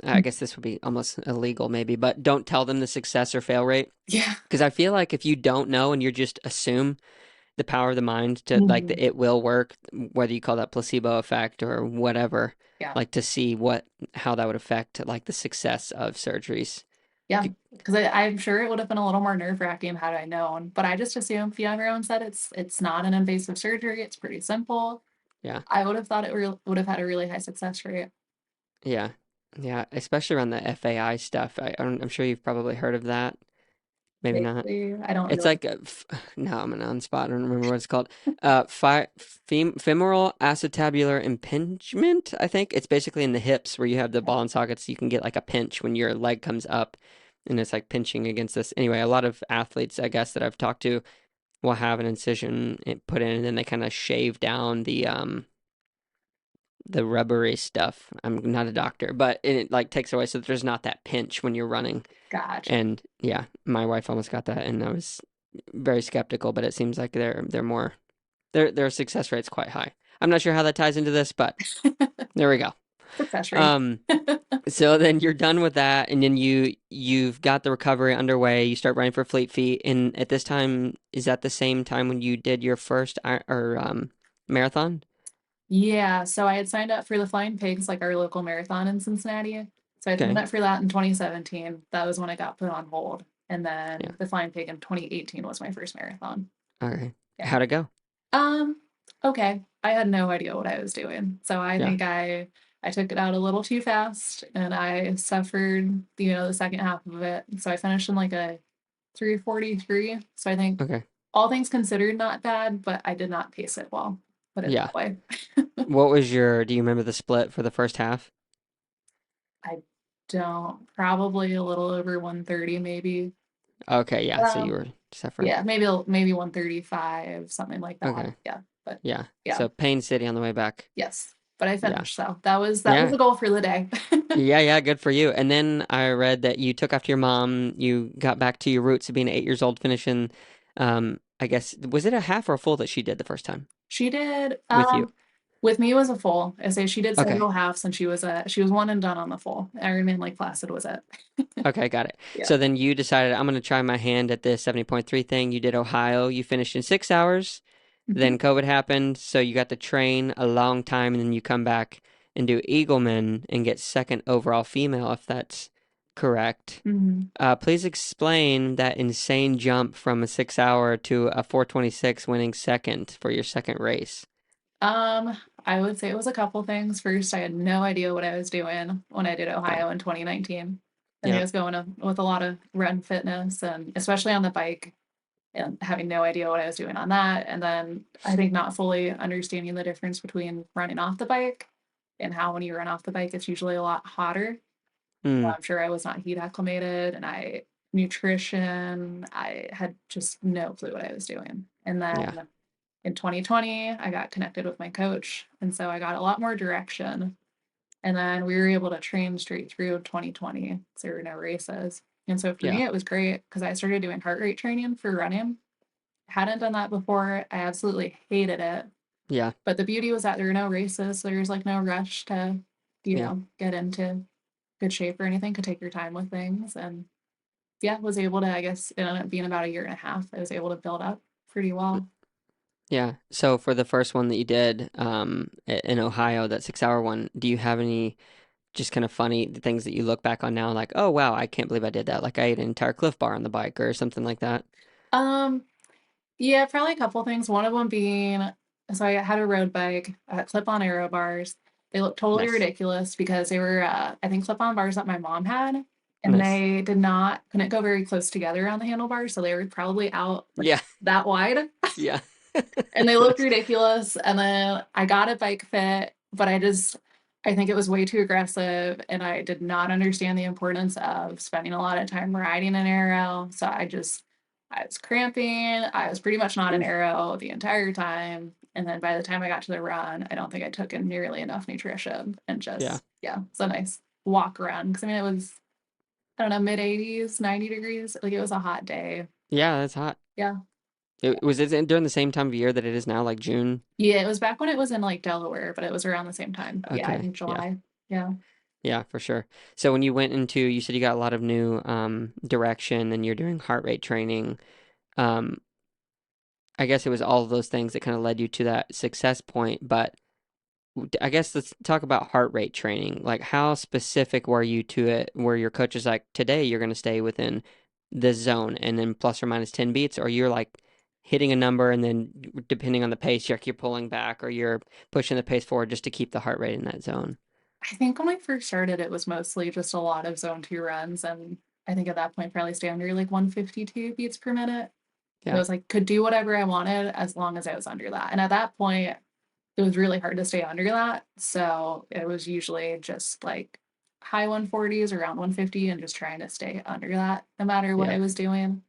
I guess this would be almost illegal, maybe, but don't tell them the success or fail rate. Yeah. Because I feel like if you don't know and you just assume the power of the mind to like Mhm. the it will work, whether you call that placebo effect or whatever, Yeah. like to see how that would affect like the success of surgeries. Yeah, C- because I'm sure it would have been a little more nerve-wracking had I known, but I just assumed, you know, everyone said it's not an invasive surgery, it's pretty simple. Yeah, I would have thought would have had a really high success rate. yeah, yeah. Especially around the FAI stuff. I'm sure you've probably heard of that. Maybe not. Lately, I don't It's really. like now I'm an on spot. I don't remember what it's called. Femoral acetabular impingement. I think it's basically in the hips where you have the ball and sockets. You can get like a pinch when your leg comes up, and it's like pinching against this. Anyway, a lot of athletes, I guess, that I've talked to will have an incision put in, and then they kind of shave down the rubbery stuff. I'm not a doctor, but it like takes away so that there's not that pinch when you're running. Gotcha. And yeah, my wife almost got that, and I was very skeptical, but it seems like they're more their success rate's quite high. I'm not sure how that ties into this, but there we go. Success rate. Um, so then you're done with that, and then you've got the recovery underway. You start running for Fleet Feet, and at this time, is that the same time when you did your first marathon? Yeah, so I had signed up for the Flying Pigs, like our local marathon in Cincinnati. So I signed Okay, up for that in 2017. That was when it got put on hold. And yeah, then the Flying Pig in 2018 was my first marathon. all right. Yeah. How'd it go? Um, okay. I had no idea what I was doing. So I Yeah, think I took it out a little too fast and I suffered, you know, the second half of it. So I finished in like a 3:43. So I think okay, all things considered not bad, but I did not pace it well. Put it yeah. that way. What was do you remember the split for the first half? I don't probably a little over 130 maybe. Okay, yeah, so you Well, were suffering. yeah, maybe 135, something like that. Okay, Yeah. But yeah. yeah. So Pain City on the way back. Yes. But I Yeah. finished, so that was Yeah. the goal for the day. Yeah, yeah, good for you. And then I read that you took after your mom, you got back to your roots of being 8 years old, finishing, I guess, was it a half or a full that she did the first time She did, with you? with me was a full. I say she did Okay. several halves and she was one and done on the full. Ironman Lake Placid was it. Okay, got it. Yeah. So then you decided, I'm going to try my hand at this 70.3 thing. You did Ohio. You finished in 6 hours. Mhm. Then COVID happened. So you got to train a long time. And then you come back and do Eagleman and get second overall female, if that's correct. Mhm. Please explain that insane jump from a 6 hour to a 4:26 winning second for your second race. Um, I would say it was a couple things. First, I had no idea what I was doing when I did Okay. Ohio in 2019. I think I Yeah. was going with a lot of run fitness and especially on the bike and having no idea what I was doing on that. And then I think not fully understanding the difference between running off the bike. and how when you run off the bike, it's usually a lot hotter. Mm, I'm sure I was not heat acclimated, and nutrition, I had just no clue what I was doing. And yeah, then in 2020, I got connected with my coach, and so I got a lot more direction. And then we were able to train straight through 2020 because there were no races. And so for yeah, me, it was great because I started doing heart rate training for running. Hadn't done that before. I absolutely hated it. yeah, But the beauty was that there were no races. So there's like no rush to, yeah, get into good shape or anything. Could take your time with things. And yeah, was able to, I guess, it ended up being about a year and a half. I was able to build up pretty well. yeah. So for the first one that you did, in Ohio, that 6 hour one, do you have any just kind of funny things that you look back on now, like, oh wow, I can't believe I did that. Like I ate an entire Cliff Bar on the bike or something like that. Um, Yeah, probably a couple things. One of them being, so I had a road bike, clip-on aero bars. They looked totally Nice, ridiculous because they were, I think, clip-on bars that my mom had, and nice. they couldn't go very close together on the handlebars, so they were probably out like Yeah, that wide, yeah. and they looked Nice. ridiculous. And then I got a bike fit, but I think it was way too aggressive, and I did not understand the importance of spending a lot of time riding an arrow. So I was cramping. I was pretty much not an Oof. arrow the entire time. And then by the time I got to the run, I don't think I took in nearly enough nutrition and Yeah, just, yeah, it's a nice walk around. Cause I mean, it was, I don't know, mid 80s, 90 degrees. Like it was a hot day. yeah. That's hot. Yeah. Was it during the same time of year that it is now, like June? Yeah, it was back when it was in like Delaware, but it was around the same time. Yeah, I Okay, think yeah, July. Yeah. yeah, for sure. So when you went into, you said you got a lot of new direction, and you're doing heart rate training. Um, I guess it was all of those things that kind of led you to that success point. But I guess let's talk about heart rate training. Like, how specific were you to it, where your coach is like, today you're going to stay within this zone and then plus or minus 10 beats, or you're like hitting a number and then depending on the pace, you're pulling back or you're pushing the pace forward just to keep the heart rate in that zone? I think when I first started, it was mostly just a lot of zone two runs. And I think at that point, probably stay under like 152 beats per minute. It Yeah, was like, could do whatever I wanted as long as I was under that. And at that point, it was really hard to stay under that. So it was usually just like high 140s, around 150, and just trying to stay under that no matter what yeah, I was doing.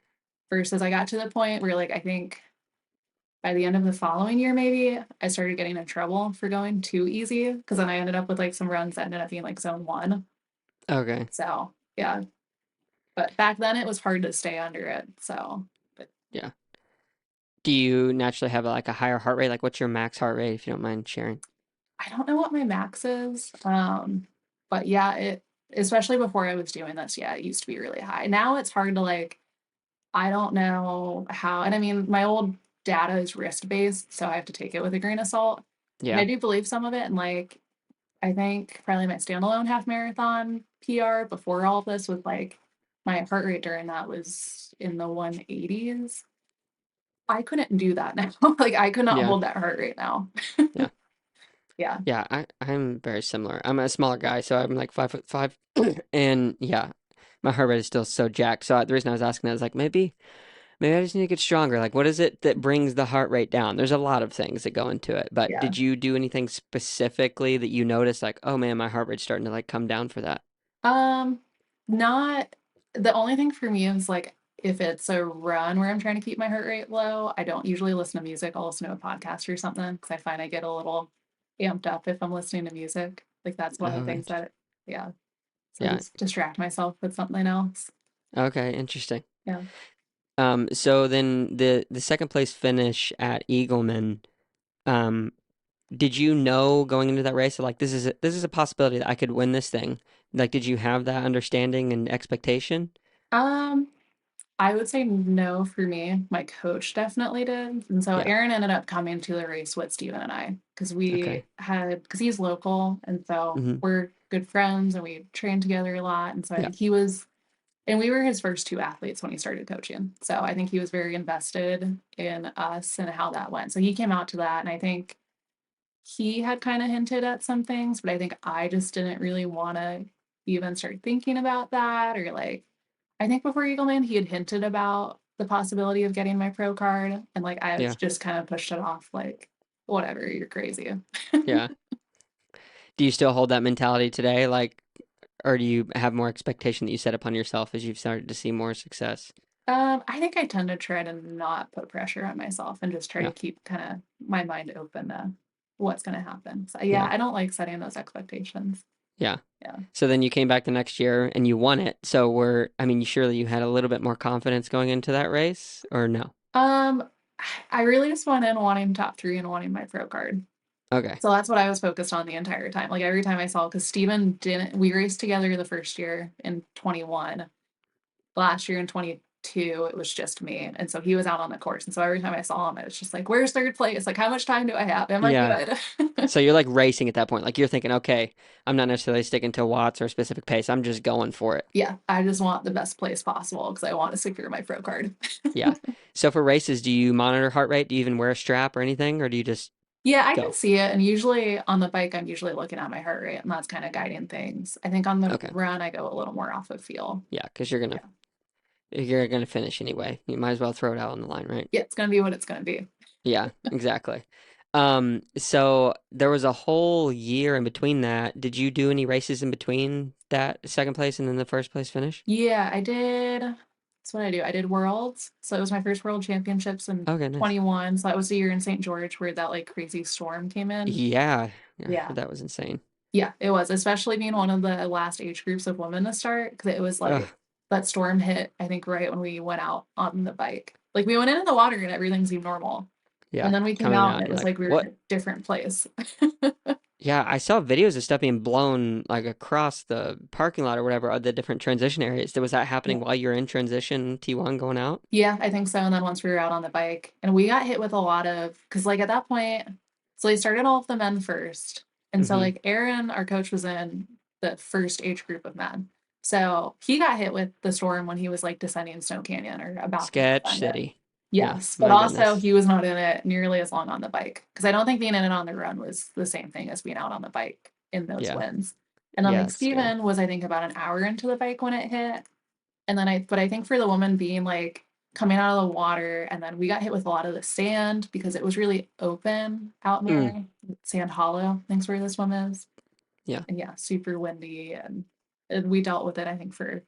Versus I got to the point where, like, I think by the end of the following year, maybe I started getting in trouble for going too easy because then I ended up with like some runs that ended up being like zone one. okay, So yeah, but back then it was hard to stay under it. So, but yeah. Do you naturally have like a higher heart rate? Like, what's your max heart rate, if you don't mind sharing? I don't know what my max is. But yeah, especially before I was doing this, yeah, it used to be really high. Now it's hard to like, I don't know how, and I mean, my old data is wrist based, so I have to take it with a grain of salt. And I Yeah, do believe some of it, and like I think probably my standalone half marathon PR before all of this was like my heart rate during that was in the 180s. I couldn't do that now. Like I could not yeah, hold that heart rate now. yeah. Yeah. Yeah, I'm very similar. I'm a smaller guy, so I'm like 5'5", and yeah, my heart rate is still so jacked. So the reason I was asking that is like maybe I just need to get stronger. Like, what is it that brings the heart rate down? There's a lot of things that go into it, but Yeah. did you do anything specifically that you noticed? Like, oh man, my heart rate's starting to like come down for that. Um, not the only thing for me is like if it's a run where I'm trying to keep my heart rate low, I don't usually listen to music. I'll listen to a podcast or something because I find I get a little amped up if I'm listening to music. Like that's one of the Oh, things that, yeah. So yeah. just distract myself with something else. Okay, interesting. Yeah. So then the second place finish at Eagleman. Um, Did you know going into that race that like this is a possibility that I could win this thing? Like, did you have that understanding and expectation? Um, I would say no for me. My coach definitely did. And so Yeah. Aaron ended up coming to the race with Steven and I Okay. because he's local. And so Hmm. we're good friends and we trained together a lot. And so I Yeah. think and we were his first two athletes when he started coaching. So I think he was very invested in us and how that went. So he came out to that. And I think he had kind of hinted at some things, but I think I just didn't really want to even start thinking about that or like, I think before Eagleman, he had hinted about the possibility of getting my pro card, and like I Yeah. just kind of pushed it off, like, whatever, you're crazy. Yeah. Do you still hold that mentality today? Like, or do you have more expectation that you set upon yourself as you've started to see more success? I think I tend to try to not put pressure on myself and just try to Yeah. keep kind of my mind open to what's going to happen. So yeah, Yeah. I don't like setting those expectations. Yeah. Yeah. So then you came back the next year and you won it. So I mean, surely you had a little bit more confidence going into that race, or no? Um, I really just went in wanting top three and wanting my pro card. Okay. So that's what I was focused on the entire time. Like every time I saw, because Steven didn't, we raced together the first year in 21. Last year in 22, it was just me. And so he was out on the course. And so every time I saw him, it was just like, where's third place? Like, how much time do I have? Am I Yeah. good? So you're like racing at that point. Like you're thinking, okay, I'm not necessarily sticking to watts or a specific pace. I'm just going for it. Yeah, I just want the best place possible because I want to secure my pro card. Yeah. So for races, do you monitor heart rate? Do you even wear a strap or anything, or do you just Yeah, I can go? see it. And usually on the bike, I'm usually looking at my heart rate and that's kind of guiding things. I think on the Okay. run, I go a little more off of feel. Yeah, because Yeah. you're gonna finish anyway. You might as well throw it out on the line, right? Yeah, it's going to be what it's going to be. Yeah, exactly. So there was a whole year in between that. Did you do any races in between that second place and then the first place finish? Yeah, I did. That's what I do. I did Worlds. So it was my first World Championships in Okay, nice. 21. So that was the year in St. George where that like crazy storm came in. Yeah, I Yeah. heard that was insane. Yeah, it was, especially being one of the last age groups of women to start because it was Ugh, like that storm hit, I think, right when we went out on the bike. Like we went in the water and everything seemed normal. yeah, And then we came coming out out and and it you're was like, like we were in what? a different place. Yeah, I saw videos of stuff being blown like across the parking lot or whatever, of the different transition areas. Was that happening Yeah. while you were in transition T1 going out? Yeah, I think so. And then once we were out on the bike, and we got hit with a lot of, because like at that point, so they started all of the men first. And so Mm-hmm. like Aaron, our coach, was in the first age group of men. So he got hit with the storm when he was like descending Snow Canyon or about to Sketch descend it. City. Yeah, Yes, but my also goodness. he was not in it nearly as long on the bike because I don't think being in it on the run was the same thing as being out on the bike in those Yeah, winds. And then yeah, like it's scary. Steven was, I think, about an hour into the bike when it hit. And then but I think for the woman being like coming out of the water, and then we got hit with a lot of the sand because it was really open out Mm, near Sand Hollow, I think's where this one is. yeah, And yeah, super windy, and we dealt with it, I think, for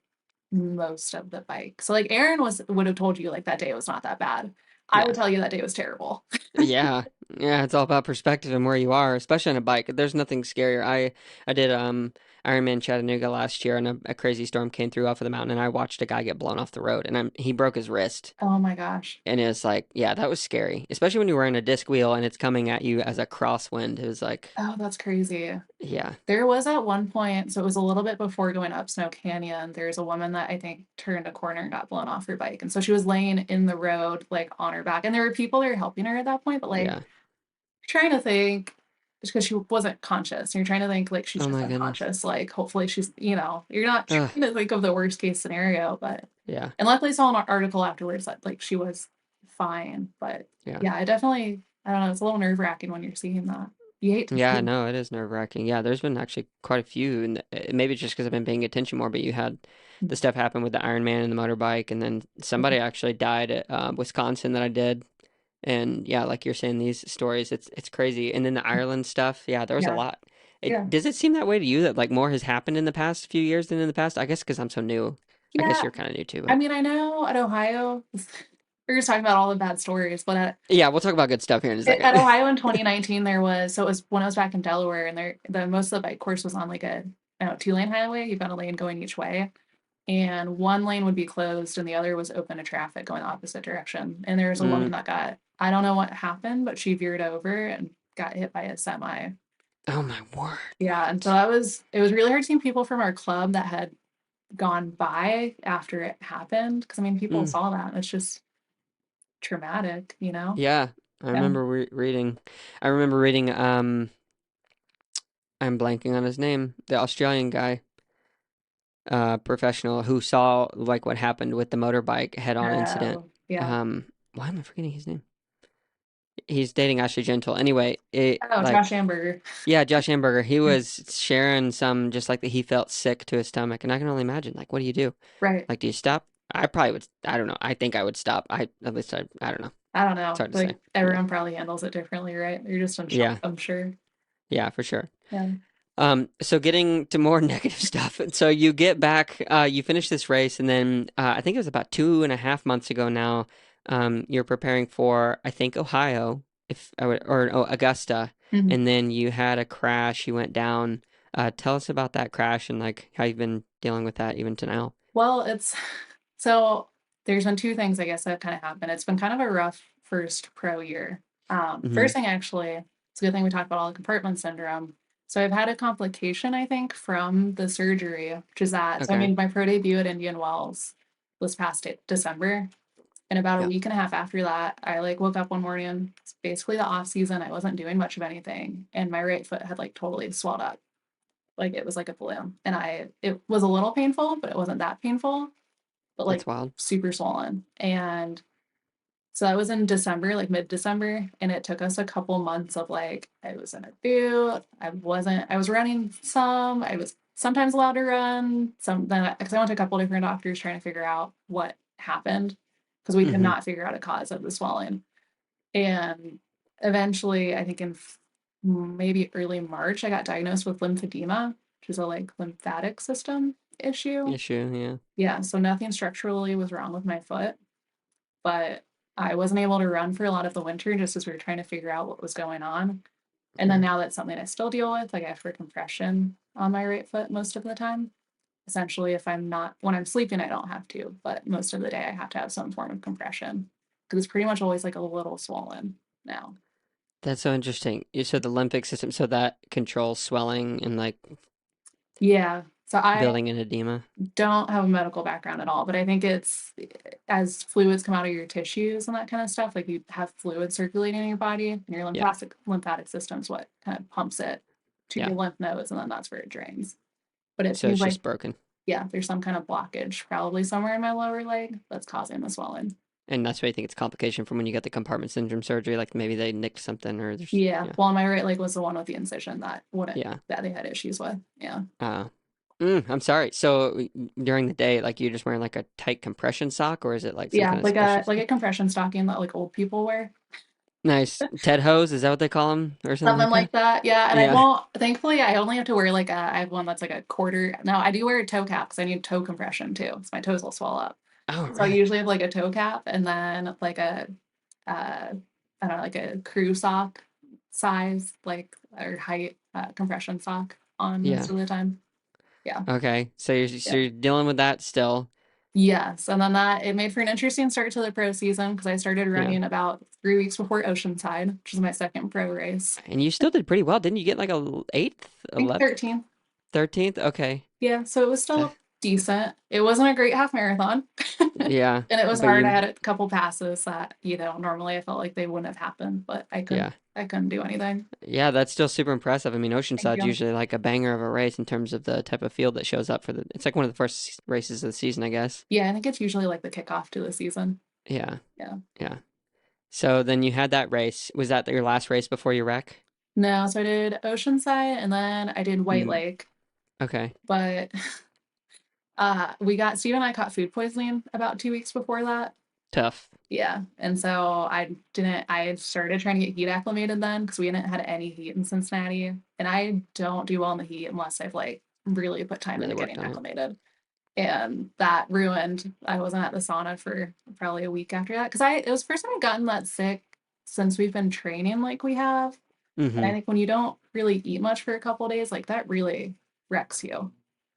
most of the bike. So like Aaron would have told you like that day was not that bad. I would yeah. tell you that day was terrible. Yeah, yeah, it's all about perspective and where you are, especially on a bike. There's nothing scarier. I did Ironman Chattanooga last year, and a crazy storm came through off of the mountain, and I watched a guy get blown off the road, and he broke his wrist, Oh my gosh. and it was like, yeah, that was scary, especially when you're wearing a disc wheel and it's coming at you as a crosswind. It was like, Oh, that's crazy. yeah, There was at one point, so it was a little bit before going up Snow Canyon. There's a woman that I think turned a corner and got blown off her bike. And so she was laying in the road, like on her back. And there were people there helping her at that point, but like yeah. trying to think, just because she wasn't conscious. And you're trying to think like she's Oh just my goodness. unconscious. Like hopefully she's, you're not Ugh, trying to think of the worst case scenario, but yeah, and luckily saw an article afterwards that like she was fine. But yeah. yeah, I don't know, it's a little nerve wracking when you're seeing that. You hate to Yeah, see. no, it is nerve-wracking. Yeah, there's been actually quite a few, and maybe it's just because I've been paying attention more, but you had the stuff happen with the Iron Man and the motorbike, and then somebody actually died at Wisconsin that I did. And yeah, like you're saying, these stories, it's crazy. And then the Ireland stuff, yeah, there was a Yeah. lot. Yeah. Does it seem that way to you that like more has happened in the past few years than in the past? I guess because I'm so new. I guess Yeah. you're kind of new too, I but mean, I know at Ohio, we're just talking about all the bad stories, but yeah, we'll talk about good stuff here in a second. at Ohio in 2019, there was, so it was when I was back in Delaware, and the most of the bike course was on like a, I don't know, two-lane highway. You've got a lane going each way, and one lane would be closed, and the other was open to traffic going the opposite direction. And there was a woman Mm. that I don't know what happened, but she veered over and got hit by a semi. Oh my word, Yeah, and so what? it was really hard seeing people from our club that had gone by after it happened, because I mean, people Mm. saw that. And it's just traumatic, you know? Yeah, I Yeah. remember reading. I remember reading. I'm blanking on his name. The Australian guy, professional who saw like what happened with the motorbike head-on incident. Yeah. Why am I forgetting his name? He's dating Ashley Gentle. Anyway, it Oh, like Josh Amberger. yeah, Josh Amberger. He was sharing some just like that he felt sick to his stomach, and I can only imagine like what do you do? Right. Like, do you stop? I probably would. I don't know. I think I would stop. At least I don't know. I don't It's know. hard to say. Like Yeah, everyone probably handles it differently, right? You're just in shock, yeah, I'm sure. yeah, for sure. Yeah. So getting to more negative stuff. So you get back, you finish this race, and then I think it was about 2.5 months ago now. You're preparing for, I think, Ohio, if I would, or oh, Augusta, Mhm. and then you had a crash. You went down. Tell us about that crash and like how you've been dealing with that even to now. Well, it's so there's been two things I guess that kind of happened. It's been kind of a rough first pro year. Hmm. First thing actually, it's a good thing we talked about all the compartment syndrome. So I've had a complication, I think, from the surgery, which is that. So I Okay. made my pro debut at Indian Wells this past December. And about a Yeah, week and a half after that, I like woke up one morning. It's basically the off season. I wasn't doing much of anything, and my right foot had like totally swelled up, like it was like a balloon. And it was a little painful, but it wasn't that painful, but like that's wild. super swollen. And so that was in December, like mid-December, and it took us a couple months of like I was in a boot. I was running some. I was sometimes allowed to run. Some then because I went to a couple different doctors trying to figure out what happened because we could Hmm. not figure out a cause of the swelling. And eventually, I think in maybe early March, I got diagnosed with lymphedema, which is a like lymphatic system issue. Issue, yeah. Yeah, so nothing structurally was wrong with my foot, but I wasn't able to run for a lot of the winter just as we were trying to figure out what was going on. And then Yeah. now that's something I still deal with. Like I have for compression on my right foot most of the time. Essentially, if I'm not, when I'm sleeping, I don't have to, but most of the day I have to have some form of compression because it's pretty much always like a little swollen now. That's so interesting. So the limbic system, so that controls swelling and like Yeah. So I building an edema. don't have a medical background at all, but I think it's as fluids come out of your tissues and that kind of stuff, like you have fluid circulating in your body, and your Yeah. lymphatic system is what kind of pumps it to Yeah. your lymph nodes, and then that's where it drains. But it So seems it's like, just broken. yeah, there's some kind of blockage probably somewhere in my lower leg that's causing the swelling. And that's why I think it's a complication from when you get the compartment syndrome surgery. Like maybe they nicked something or there's, Yeah. yeah. Well, my right leg was the one with the incision Yeah. that they had issues with. Yeah. Uh, I'm sorry. So during the day, like you're just wearing like a tight compression sock or is it like some Yeah, kind of special like a sock? compression stocking that like old people wear. Nice. Ted hose, is that what they call them or something Something like that? like that. Yeah. And I Yeah. won't, thankfully, I only have to wear like I have one that's like a quarter. No, I do wear a toe cap because I need toe compression too. So my toes will swell up. Oh, So I right. usually have like a toe cap and then like uh, I don't know, like a crew sock size, like, or height compression sock on most Yeah. of the time. Yeah. Okay. So Yeah. you're dealing with that still. Yes. And then it made for an interesting start to the pro season because I started Yeah. running about 3 weeks before Oceanside, which is my second pro race. And you still did pretty well. Didn't you get like a eighth, I think 11th, 13. 13th? Okay. Yeah, so it was Uh, still decent. It wasn't a great half marathon. yeah. And it was But hard. I you, had a couple passes that, normally I felt like they wouldn't have happened, but yeah. I couldn't do anything. Yeah, that's still super impressive. I mean, Thank Oceanside's you. usually like a banger of a race in terms of the type of field that shows up for it's like one of the first races of the season, I guess. Yeah, I think it's usually like the kickoff to the season. Yeah. Yeah. Yeah. So then you had that race. Was that your last race before your wreck? No, so I did Oceanside and then I did White Mm, Lake, okay. but Steve and I caught food poisoning about 2 weeks before that. Tough. Yeah. And so I had started trying to get heat acclimated then because we hadn't had any heat in Cincinnati. And I don't do well in the heat unless I've like really put time Really into worked getting on it. acclimated. And that ruined, I wasn't at the sauna for probably a week after that. Cause it was the first time I'd gotten that sick since we've been training like we have. And I Mm-hmm. think when you don't really eat much for a couple days, like that really wrecks you.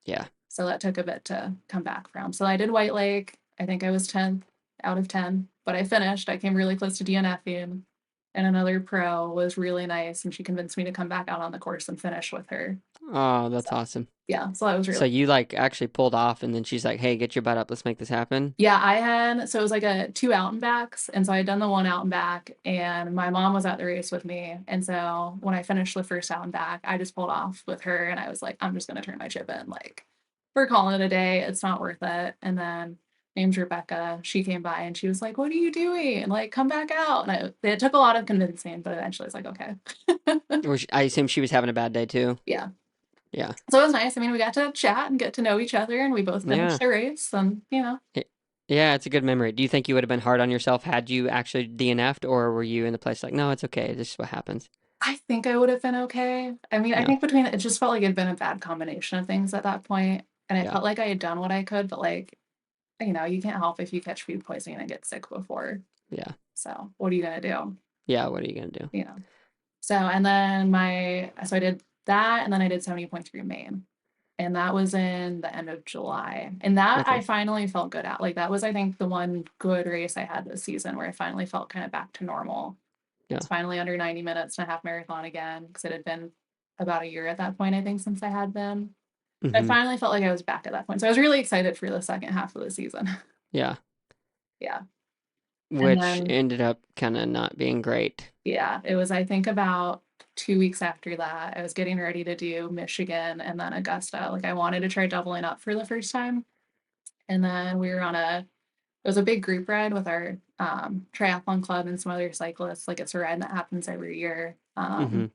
Yeah. So that took a bit to come back from. So I did White Lake. I think I was 10th out of 10, but I finished. I came really close to DNFing. And another pro was really nice, and she convinced me to come back out on the course and finish with her. Oh, So that's awesome. yeah, so that was So really you like actually pulled off and then she's like, "Hey, get your butt up. Let's make this happen." yeah. So it was like a two out and backs, and so I had done the one out and back, and my mom was at the race with me, and so when I finished the first out and back, I just pulled off with her, and I was like, I'm just gonna turn my chip in, like we're calling it a day. It's not worth it. And then name's Rebecca. She came by and she was like, "What are you doing? Like, come back out." And it took a lot of convincing, but eventually I was like, okay. I assume she was having a bad day too. Yeah. Yeah. So it was nice. I mean, we got to chat and get to know each other, and we both finished Yeah. the race. And, It- yeah, it's a good memory. Do you think you would have been hard on yourself had you actually DNF'd, or were you in the place like, no, it's okay, this is what happens? I think I would have been okay. I mean, I Yeah. think between it just felt like it'd been a bad combination of things at that point, and I Yeah. felt like I had done what I could, but like, you can't help if you catch food poisoning and get sick before. Yeah. So what are you gonna do? Yeah. What are you gonna do? You know. So and then I did that, and then I did 70.3 main. And that was in the end of July. And that I Okay. finally felt good at. Like that was, I think, the one good race I had this season where I finally felt kind of back to normal. I was Yeah. finally under 90 minutes and a half marathon again because it had been about a year at that point, I think, since I had been. I Hmm. finally felt like I was back at that point. So I was really excited for the second half of the season. Yeah. Yeah. And Which then, ended up kind of not being great. yeah, it was, I think, about 2 weeks after that. I was getting ready to do Michigan and then Augusta. Like I wanted to try doubling up for the first time. And then we were on it was a big group ride with our triathlon club and some other cyclists. Like it's a ride that happens every year. Hmm.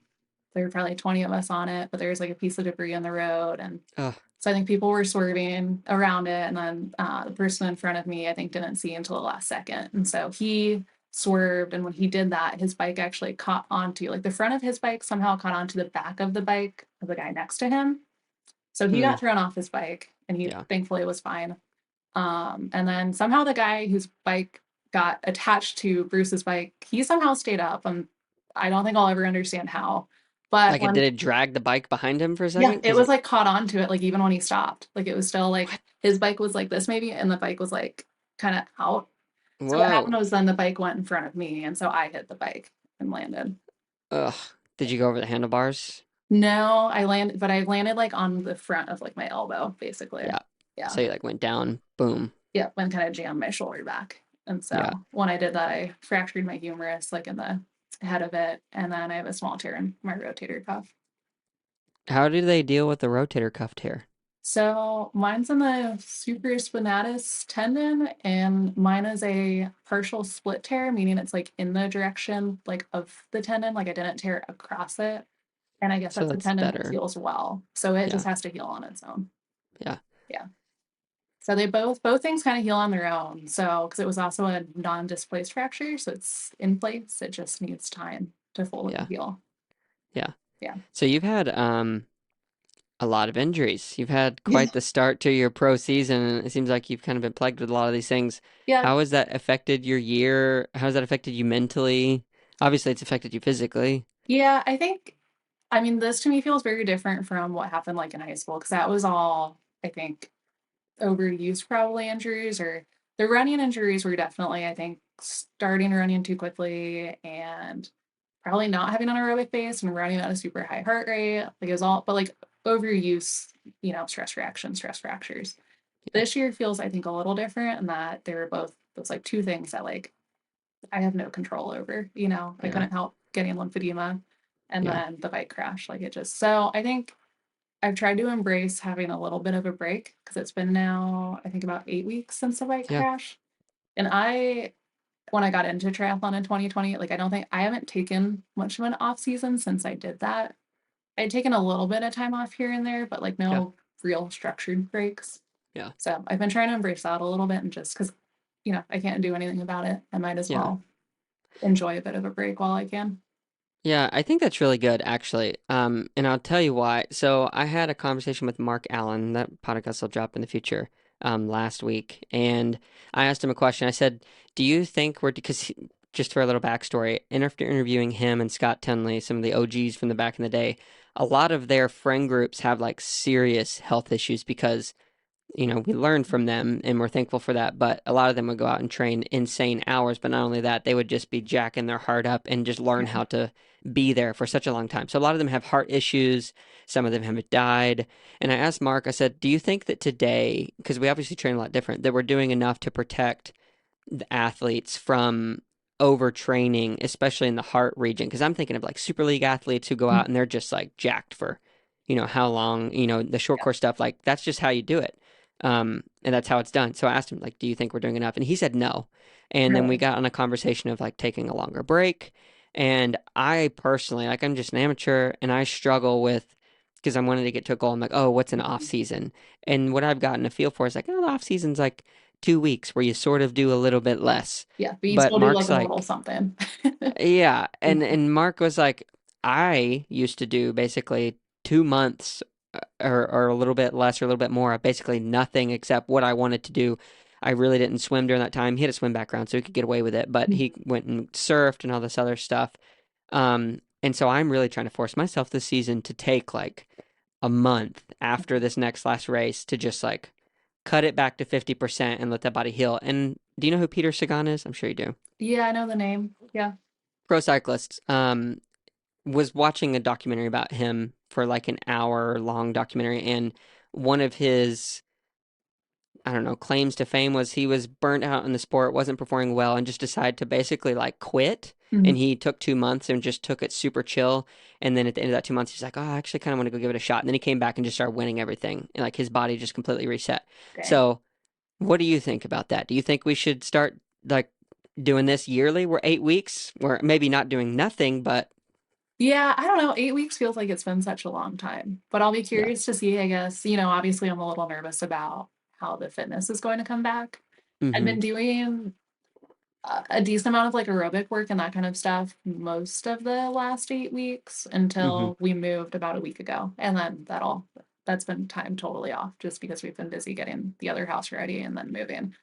There were probably 20 of us on it, but there was like a piece of debris on the road. And Oh, so I think people were swerving around it. And then the person in front of me, I think, didn't see until the last second. And so he swerved. And when he did that, his bike actually caught onto, like the front of his bike somehow caught onto the back of the bike of the guy next to him. So he hmm. got thrown off his bike and he Yeah. thankfully was fine. And then somehow the guy whose bike got attached to Bruce's bike, he somehow stayed up. I don't think I'll ever understand how. But Like it when, did it drag the bike behind him for a yeah, second? it Because was it, like caught on to it, like even when he stopped, like it was still like what? his bike was like this maybe, and the bike was like kind of out. So what happened Whoa. was then the bike went in front of me, and so I hit the bike and landed. Ugh. Did you go over the handlebars? No, I landed, but I landed like on the front of like my elbow, basically. Yeah. Yeah. So you like went down, boom. Yeah, and kind of jammed my shoulder back. And Yeah. so when I did that, I fractured my humerus like in the head of it, and then I have a small tear in my rotator cuff. How do they deal with the rotator cuff tear? So mine's in the supraspinatus tendon, and mine is a partial split tear, meaning it's like in the direction like of the tendon, like I didn't tear it across it. And I guess So that's a that's tendon that better. heals well. So it just Yeah. has to heal on its own. Yeah. Yeah. So they both things kind of heal on their own. So because it was also a non-displaced fracture, so it's in place. It just needs time to fully Yeah. heal. Yeah. Yeah. So you've had a lot of injuries. You've had Yeah. quite the start to your pro season, and it seems like you've kind of been plagued with a lot of these things. Yeah. How has that affected your year? How has that affected you mentally? Obviously, it's affected you physically. Yeah. I mean, this to me feels very different from what happened like in high school because that was all, I think, overused probably injuries or the running injuries were definitely, I think, starting running too quickly and probably not having an aerobic base and running at a super high heart rate. Like it was all, but like overuse, stress reaction, stress fractures. Yeah. This year feels, I think, a little different in that they were both those like two things that like I have no control over. I Yeah. couldn't help getting lymphedema and Yeah. then the bike crash. Like it just so I think I've tried to embrace having a little bit of a break because it's been now, I think, about 8 weeks since the bike Yeah. crash. And when I got into triathlon in 2020, like I haven't taken much of an off season since I did that. I'd taken a little bit of time off here and there, but like Yeah. no real structured breaks. Yeah. So I've been trying to embrace that a little bit and just because, I can't do anything about it, I might as Yeah. well enjoy a bit of a break while I can. Yeah, I think that's really good, actually. And I'll tell you why. So I had a conversation with Mark Allen, that podcast will drop in the future, last week, and I asked him a question. I said, "Do you think just for a little backstory, and after interviewing him and Scott Tenley, some of the OGs from the back in the day, a lot of their friend groups have like serious health issues because we learned from them and we're thankful for that. But a lot of them would go out and train insane hours. But not only that, they would just be jacking their heart up and just learn Yeah. how to be there for such a long time. So a lot of them have heart issues. Some of them have died. And I asked Mark, I said, do you think that today, because we obviously train a lot different, that we're doing enough to protect the athletes from overtraining, especially in the heart region? Because I'm thinking of like Super League athletes who go out and they're just like jacked for, how long, the short Yeah. course stuff, like that's just how you do it. And that's how it's done. So I asked him, like, do you think we're doing enough? And he said no. And then we Really. got on a conversation of like taking a longer break. And I personally, like, I'm just an amateur and I struggle with, because I'm wanting to get to a goal. I'm like, oh, what's an off season? And what I've gotten a feel for is like, oh, the off season's like 2 weeks where you sort of do a little bit less. Yeah. But you But still do like Mark's a little like, something. yeah. And Mark was like, I used to do basically 2 months or a little bit less or a little bit more, basically nothing except what I wanted to do. I really didn't swim during that time. He had a swim background, so he could get away with it, but Mhm. he went and surfed and all this other stuff. And so I'm really trying to force myself this season to take like a month after this next last race to just like cut it back to 50% and let that body heal. And do you know who Peter Sagan is? I'm sure you do. Yeah, I know the name. Yeah. Pro cyclist. Was watching a documentary about him for like an hour long documentary, and one of his, I don't know, claims to fame was he was burnt out in the sport, wasn't performing well, and just decided to basically like quit. And Mhm. he took 2 months and just took it super chill. And then at the end of that 2 months, he's like, "Oh, I actually kind of want to go give it a shot." And then he came back and just started winning everything, and like his body just completely reset. Dang. So, what do you think about that? Do you think we should start like doing this yearly? We're 8 weeks. We're maybe not doing nothing, but Yeah, I don't know. 8 weeks feels like it's been such a long time, but I'll be yeah. curious to see, I guess. Obviously, I'm a little nervous about how the fitness is going to come back. I've Mm-hmm. been doing a decent amount of like aerobic work and that kind of stuff most of the last 8 weeks Mm-hmm. until we moved about a week ago. And then that's been time totally off just because we've been busy getting the other house ready and then moving.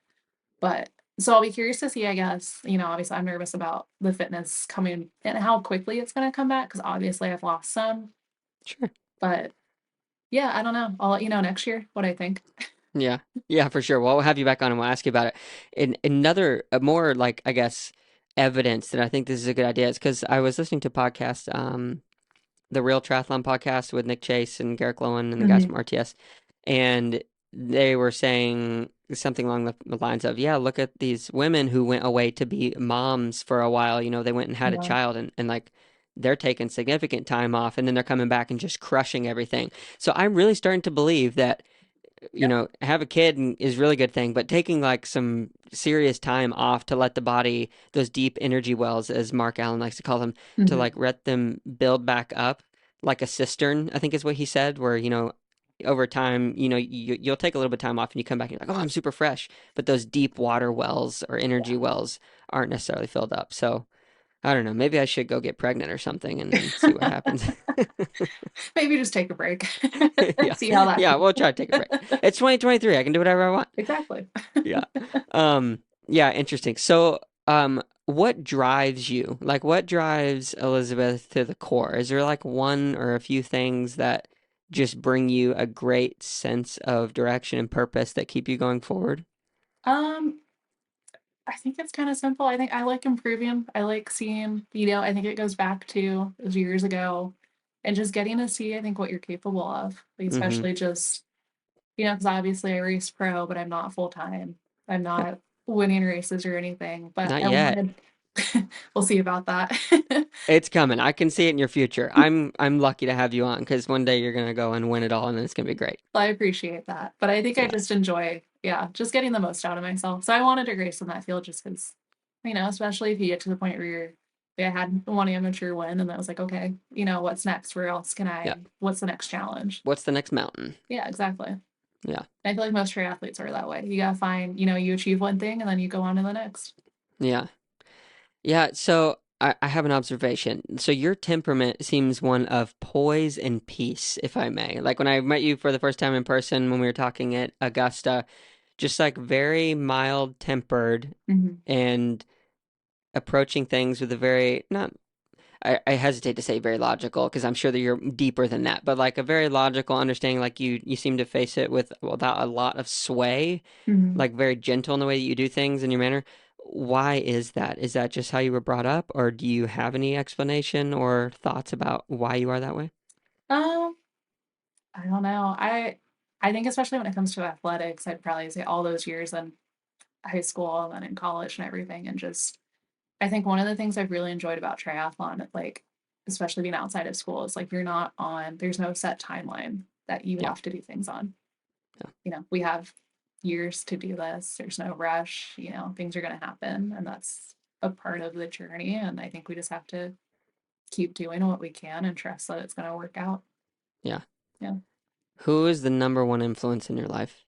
But so I'll be curious to see, I guess. Obviously I'm nervous about the fitness coming and how quickly it's going to come back because obviously I've lost some. Sure. But yeah, I don't know. I'll let you know next year what I think. Yeah. Yeah, for sure. Well, we'll have you back on and we'll ask you about it. And another, more like, I guess, evidence that I think this is a good idea is because I was listening to podcast, the Real Triathlon podcast with Nick Chase and Garrick Lowen and the guys Hmm. from RTS. And they were saying something along the lines of, yeah, look at these women who went away to be moms for a while. They went and had a Yeah. child and like they're taking significant time off and then they're coming back and just crushing everything. So I'm really starting to believe that Yep. have a kid is a really good thing, but taking like some serious time off to let the body, those deep energy wells, as Mark Allen likes to call them, to Hmm. like let them build back up like a cistern, I think is what he said, where, over time, you'll take a little bit of time off and you come back and you're like, oh, I'm super fresh. But those deep water wells or energy wells aren't necessarily filled up. So I don't know. Maybe I should go get pregnant or something and then see what happens. Maybe just take a break. Yeah. See how that Yeah. We'll try to take a break. goes. It's 2023. I can do whatever I want. Exactly. Yeah. Yeah, interesting. So, what drives you? Like, what drives Elizabeth to the core? Is there like one or a few things that just bring you a great sense of direction and purpose that keep you going forward? Um, I think it's kind of simple. I think I like improving. I like seeing, I think it goes back to those years ago and just getting to see, I think, what you're capable of, like, Mm-hmm. especially just, because obviously I race pro, but I'm not full time. I'm Yeah. not winning races or anything, but Not I yet. wanted, we'll see about that. It's coming. I can see it in your future. I'm lucky to have you on because one day you're gonna go and win it all, and it's gonna be great. I appreciate that. But I think I Yeah. just enjoy, yeah, just getting the most out of myself. So I wanted to race in that field just because, especially if you get to the point where I had one amateur win and that was like, okay, what's next? Where else can Yeah. what's the next challenge? What's the next mountain? Yeah, exactly. Yeah. I feel like most triathletes are that way. You gotta find, you achieve one thing and then you go on to the next. Yeah. Yeah, so I have an observation. So your temperament seems one of poise and peace, if I may. Like when I met you for the first time in person when we were talking at Augusta, just like very mild tempered Hmm. and approaching things with a very not I hesitate to say very logical because I'm sure that you're deeper than that, but like a very logical understanding, like you seem to face it without a lot of sway, Hmm. like very gentle in the way that you do things in your manner. Why is that? Is that just how you were brought up, or do you have any explanation or thoughts about why you are that way? Um, I don't know. I think especially when it comes to athletics, I'd probably say all those years in high school and then in college and everything, and just I think one of the things I've really enjoyed about triathlon, like especially being outside of school, is like there's no set timeline that you Yeah, have to do things on. yeah, We have years to do this. There's no rush, things are going to happen. And that's a part of the journey. And I think we just have to keep doing what we can and trust that it's going to work out. yeah. Yeah. Who is the number one influence in your life?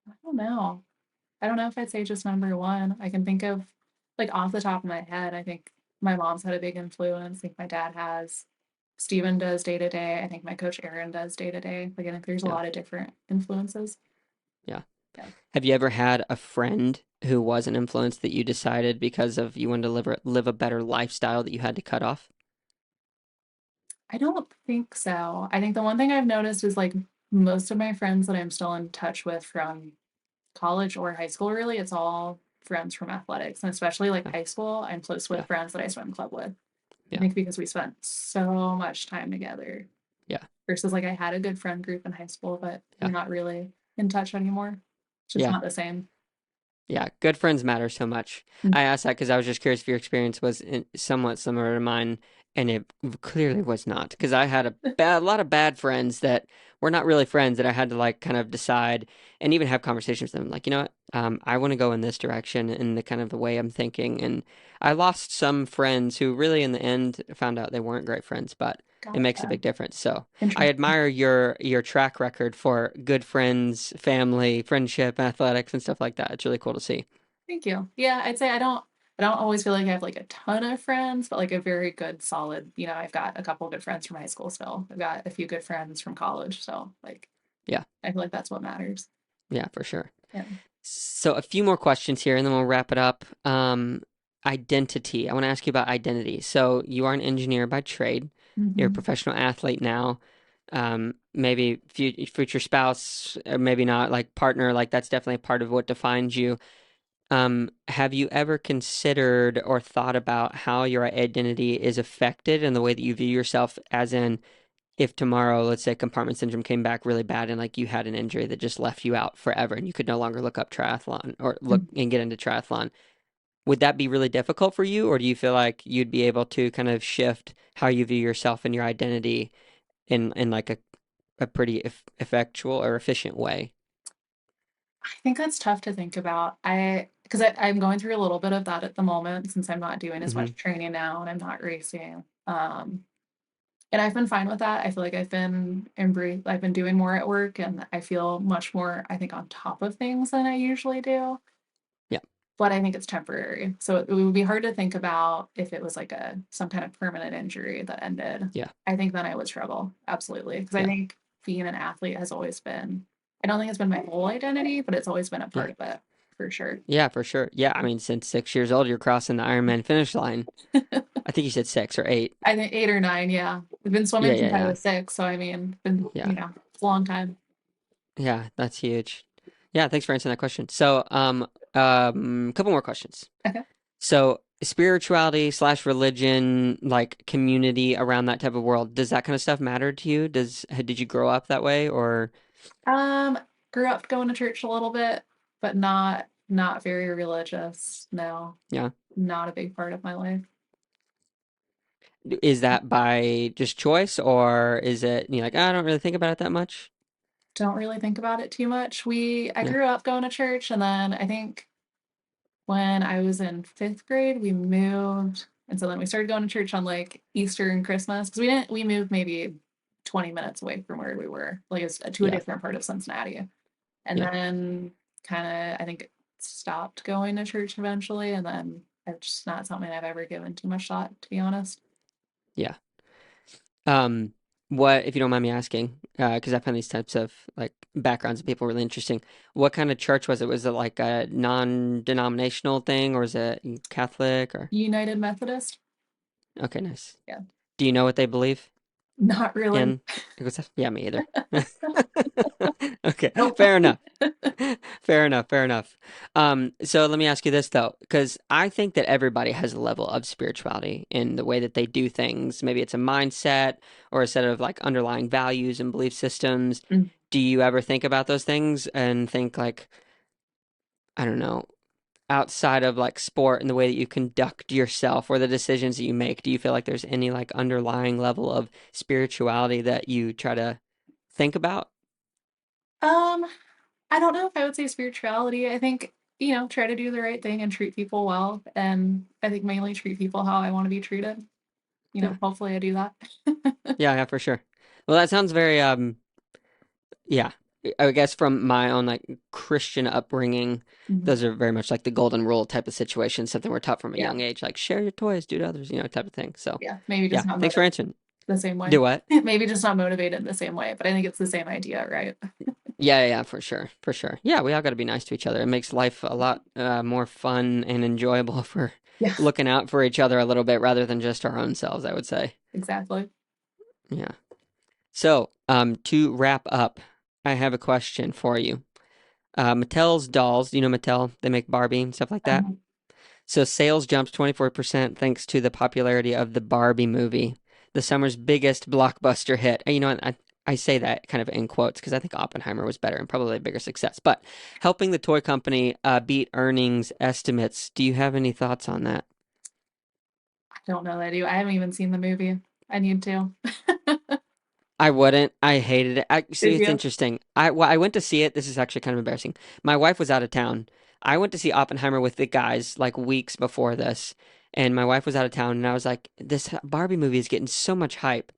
I don't know. I don't know if I'd say just number one. I can think of, like, off the top of my head, I think my mom's had a big influence. I think my dad has. Steven does day to day. I think my coach Aaron does day to day. Like, I think there's a Yeah. lot of different influences. Yeah. Yeah. Have you ever had a friend who was an influence that you decided because of you wanted to live a better lifestyle that you had to cut off? I don't think so. I think the one thing I've noticed is like most of my friends that I'm still in touch with from college or high school, really, it's all friends from athletics. And especially like Yeah. high school, I'm close with Yeah. friends that I swim club with. I Yeah. think because we spent so much time together Yeah. versus like I had a good friend group in high school, but we're Yeah. not really in touch anymore. It's just Yeah. not the same. Yeah, good friends matter so much. Mm. I asked that because I was just curious if your experience was somewhat similar to mine, and it clearly was not. Because I had a lot of bad friends that were not really friends that I had to like kind of decide and even have conversations with them. Like, you know what? I want to go in this direction in the kind of the way I'm thinking. And I lost some friends who really, in the end, found out they weren't great friends, but it makes a Gotcha. big difference. So I Interesting. admire your track record for good friends, family, friendship, athletics, and stuff like that. It's really cool to see. Thank you. Yeah, I'd say I don't always feel like I have like a ton of friends, but like a very good solid, I've got a couple of good friends from high school still. I've got a few good friends from college. So like Yeah, I feel like that's what matters. yeah, for sure. Yeah. So a few more questions here, and then we'll wrap it up. Identity. I want to ask you about identity. So you are an engineer by trade. You're a Hmm. professional athlete now. Maybe future spouse, or maybe not, like partner, like that's definitely a part of what defines you. Have you ever considered or thought about how your identity is affected in the way that you view yourself, as in if tomorrow, let's say compartment syndrome came back really bad and like you had an injury that just left you out forever and you could no longer look up triathlon or look and get into triathlon, would that be really difficult for you, or do you feel like you'd be able to kind of shift how you view yourself and your identity in like a pretty effectual or efficient way? I think that's tough to think about. I'm going through a little bit of that at the moment since I'm not doing as Hmm. much training now and I'm not racing. And I've been fine with that. I feel like I've been doing more at work and I feel much more, I think, on top of things than I usually do. Yeah, But I think it's temporary. So it would be hard to think about if it was like some kind of permanent injury that ended. yeah, I think then I would struggle. Absolutely. Because I yeah, think being an athlete has always been, I don't think it's been my whole identity, but it's always been a yeah. part of it for sure. Yeah, for sure. Yeah, I mean, since 6 years old, you're crossing the Ironman finish line. I think you said 6 or 8. I think 8 or 9, yeah. I've been Yeah, swimming yeah, since I yeah, was 6. So I mean, been, yeah, it's a long time. yeah. That's huge. Yeah, thanks for answering that question. So, couple more questions. Okay. So, spirituality slash religion, like community around that type of world, does that kind of stuff matter to you? Did you grow up that way, or Um, Grew up going to church a little bit, but not very religious. No, yeah, not a big part of my life. is that by just choice, or is it you like, "Ah, I don't really think about it that much? Don't really think about it too much. I Yeah, grew up going to church, and then I think when I was in 5th grade, we moved, and so then we started going to church on like Easter and Christmas because we moved maybe 20 minutes away from where we were, like it's to a yeah, different part of Cincinnati, and yeah, then kind of I think stopped going to church eventually, and then it's just not something I've ever given too much thought, to be honest. yeah. Um, what, if you don't mind me asking, because I find these types of like backgrounds of people really interesting. What kind of church was it? Was it like a non-denominational thing, or is it Catholic or? United Methodist? Okay, nice. Yeah, Do you know what they believe not really. in? Yeah, me either. Okay, Nope. fair enough. Fair enough, fair enough. So let me ask you this though, because I think that everybody has a level of spirituality in the way that they do things. Maybe it's a mindset or a set of like underlying values and belief systems. Mm. Do you ever think about those things and think like, I don't know, outside of like sport and the way that you conduct yourself or the decisions that you make, do you feel like there's any like underlying level of spirituality that you try to think about? Um, I don't know if I would say spirituality. I think, try to do the right thing and treat people well. And I think mainly treat people how I want to be treated. Yeah. Hopefully I do that. Yeah, yeah, for sure. Well, that sounds very yeah. I guess from my own like Christian upbringing, Mhm. those are very much like the golden rule type of situation, something we're taught from a Yeah. young age, like share your toys, do to others, type of thing. So, Yeah. Maybe just yeah, not thanks for motivated answering. the same way. Do what? Maybe just not motivated the same way, but I think it's the same idea, right? Yeah, for sure, for sure. Yeah, we all got to be nice to each other. It makes life a lot more fun and enjoyable if we're Yeah, looking out for each other a little bit rather than just our own selves, I would say. exactly. Yeah. So, to wrap up, I have a question for you. Mattel's dolls, you know Mattel, they make Barbie and stuff like that. Um, So sales jumped 24% thanks to the popularity of the Barbie movie, the summer's biggest blockbuster hit. And you know what? I say that kind of in quotes because I think Oppenheimer was better and probably a bigger success. But helping the toy company beat earnings estimates. Do you have any thoughts on that? I don't know that I do. I haven't even seen the movie. I need to. I wouldn't. I hated it. I see. Did It's you? interesting. I went to see it. This is actually kind of embarrassing. My wife was out of town. I went to see Oppenheimer with the guys like weeks before this, and my wife was out of town, and I was like, "This Barbie movie is getting so much hype,"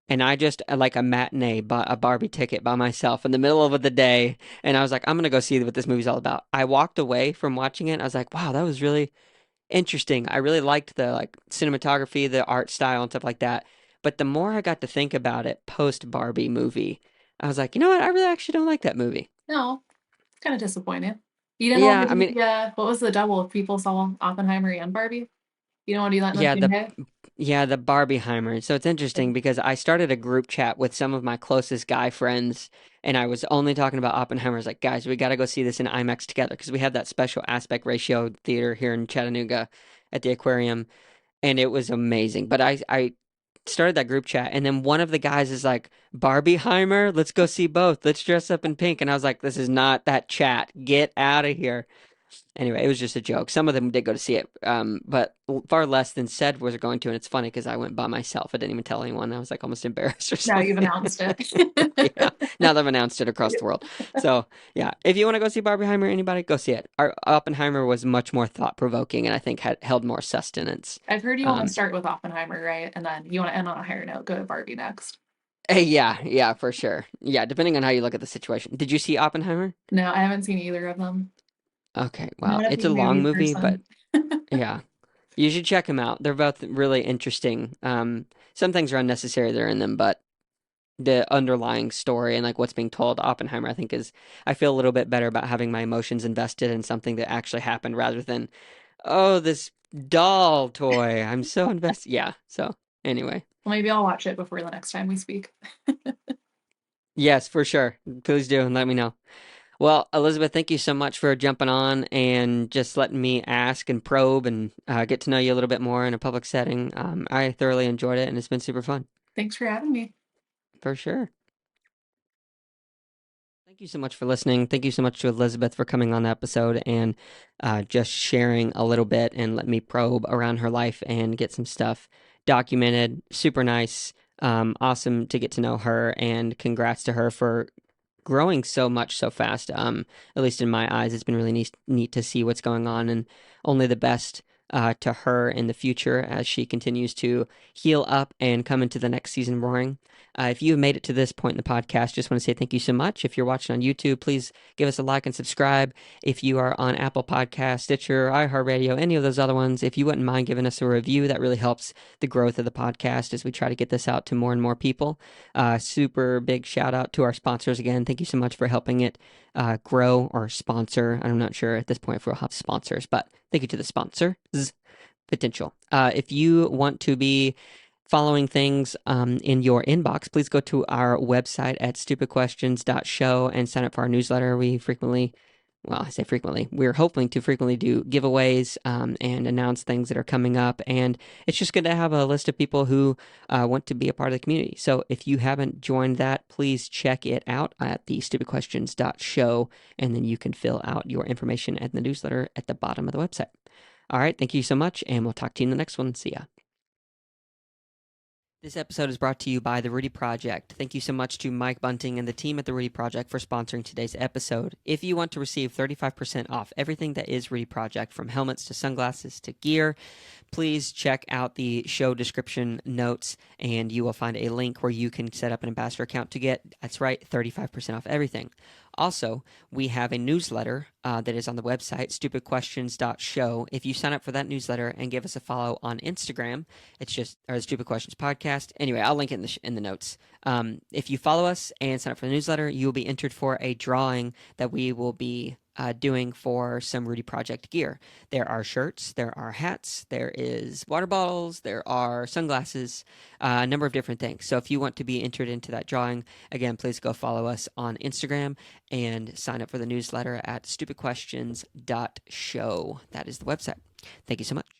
and I just like a matinee bought a Barbie ticket by myself in the middle of the day, and I was like, "I'm gonna go see what this movie's all about." I walked away from watching it. And I was like, "Wow, that was really interesting." I really liked the like cinematography, the art style and stuff like that. But the more I got to think about it post Barbie movie, I was like, you know what? I really actually don't like that movie. No, it's kind of disappointing. You didn't want Yeah, to I do mean, the, what was the double if people saw Oppenheimer and Barbie? You don't want to do that in the yeah, same the day? yeah, the Barbieheimer. So it's interesting because I started a group chat with some of my closest guy friends, and I was only talking about Oppenheimer. I was like, guys, we got to go see this in IMAX together because we have that special aspect ratio theater here in Chattanooga at the aquarium, and it was amazing. But I started that group chat, and then one of the guys is like, Barbieheimer, let's go see both. Let's dress up in pink. And I was like, this is not that chat. Get out of here. Anyway, it was just a joke. Some of them did go to see it, but far less than said was going to. And it's funny because I went by myself. I didn't even tell anyone. I was like almost embarrassed or Now you've something. announced it. Yeah, now they've announced it across the world. So yeah, if you want to go see Barbieheimer, anybody go see it. Our Oppenheimer was much more thought provoking, and I think had held more sustenance. I've heard you want to Um, start with Oppenheimer, right? And then you want to end on a higher note, go to Barbie next. yeah, for sure. Yeah, depending on how you look at the situation. Did you see Oppenheimer? No, I haven't seen either of them. Okay, wow. Not a It's a big long movie movie, but person. yeah, you should check them out. They're both really interesting. Some things are unnecessary that are in them, but the underlying story and like what's being told, Oppenheimer, I think is I feel a little bit better about having my emotions invested in something that actually happened rather than, oh, this doll toy. I'm so invested. Yeah. So anyway, Well, maybe I'll watch it before the next time we speak. yes, for sure. Please do and let me know. Well, Elizabeth, thank you so much for jumping on and just letting me ask and probe and get to know you a little bit more in a public setting. I thoroughly enjoyed it and it's been super fun. Thanks for having me. For sure. Thank you so much for listening. Thank you so much to Elizabeth for coming on the episode and just sharing a little bit and let me probe around her life and get some stuff documented. Super nice. Awesome to get to know her and congrats to her for growing so much so fast. At least in my eyes, it's been really neat to see what's going on, and only the best to her in the future as she continues to heal up and come into the next season roaring. If you have made it to this point in the podcast, just want to say thank you so much. If you're watching on YouTube, please give us a like and subscribe. If you are on Apple Podcast, Stitcher, iHeartRadio, any of those other ones, if you wouldn't mind giving us a review, that really helps the growth of the podcast as we try to get this out to more and more people. Super big shout out to our sponsors again. Thank you so much for helping it grow or sponsor. I'm not sure at this point if we'll have sponsors, but thank you to the sponsors potential. If you want to be following things in your inbox, please go to our website at stupidquestions.show and sign up for our newsletter. We frequently, well, I say frequently, we're hoping to frequently do giveaways and announce things that are coming up. And it's just good to have a list of people who want to be a part of the community. So if you haven't joined that, please check it out at the stupidquestions.show, and then you can fill out your information at the newsletter at the bottom of the website. All right, thank you so much, and we'll talk to you in the next one. See ya. This episode is brought to you by The Rudy Project. Thank you so much to Mike Bunting and the team at The Rudy Project for sponsoring today's episode. If you want to receive 35% off everything that is Rudy Project, from helmets to sunglasses to gear, please check out the show description notes and you will find a link where you can set up an ambassador account to get, that's right, 35% off everything. Also, we have a newsletter that is on the website, stupidquestions.show. If you sign up for that newsletter and give us a follow on Instagram, it's just our Stupid Questions Podcast. Anyway, I'll link it in the notes. If you follow us and sign up for the newsletter, you will be entered for a drawing that we will be doing for some Rudy Project gear. There are shirts, there are hats, there is water bottles, there are sunglasses, a number of different things. So if you want to be entered into that drawing, again, please go follow us on Instagram and sign up for the newsletter at stupidquestions.show. That is the website. Thank you so much.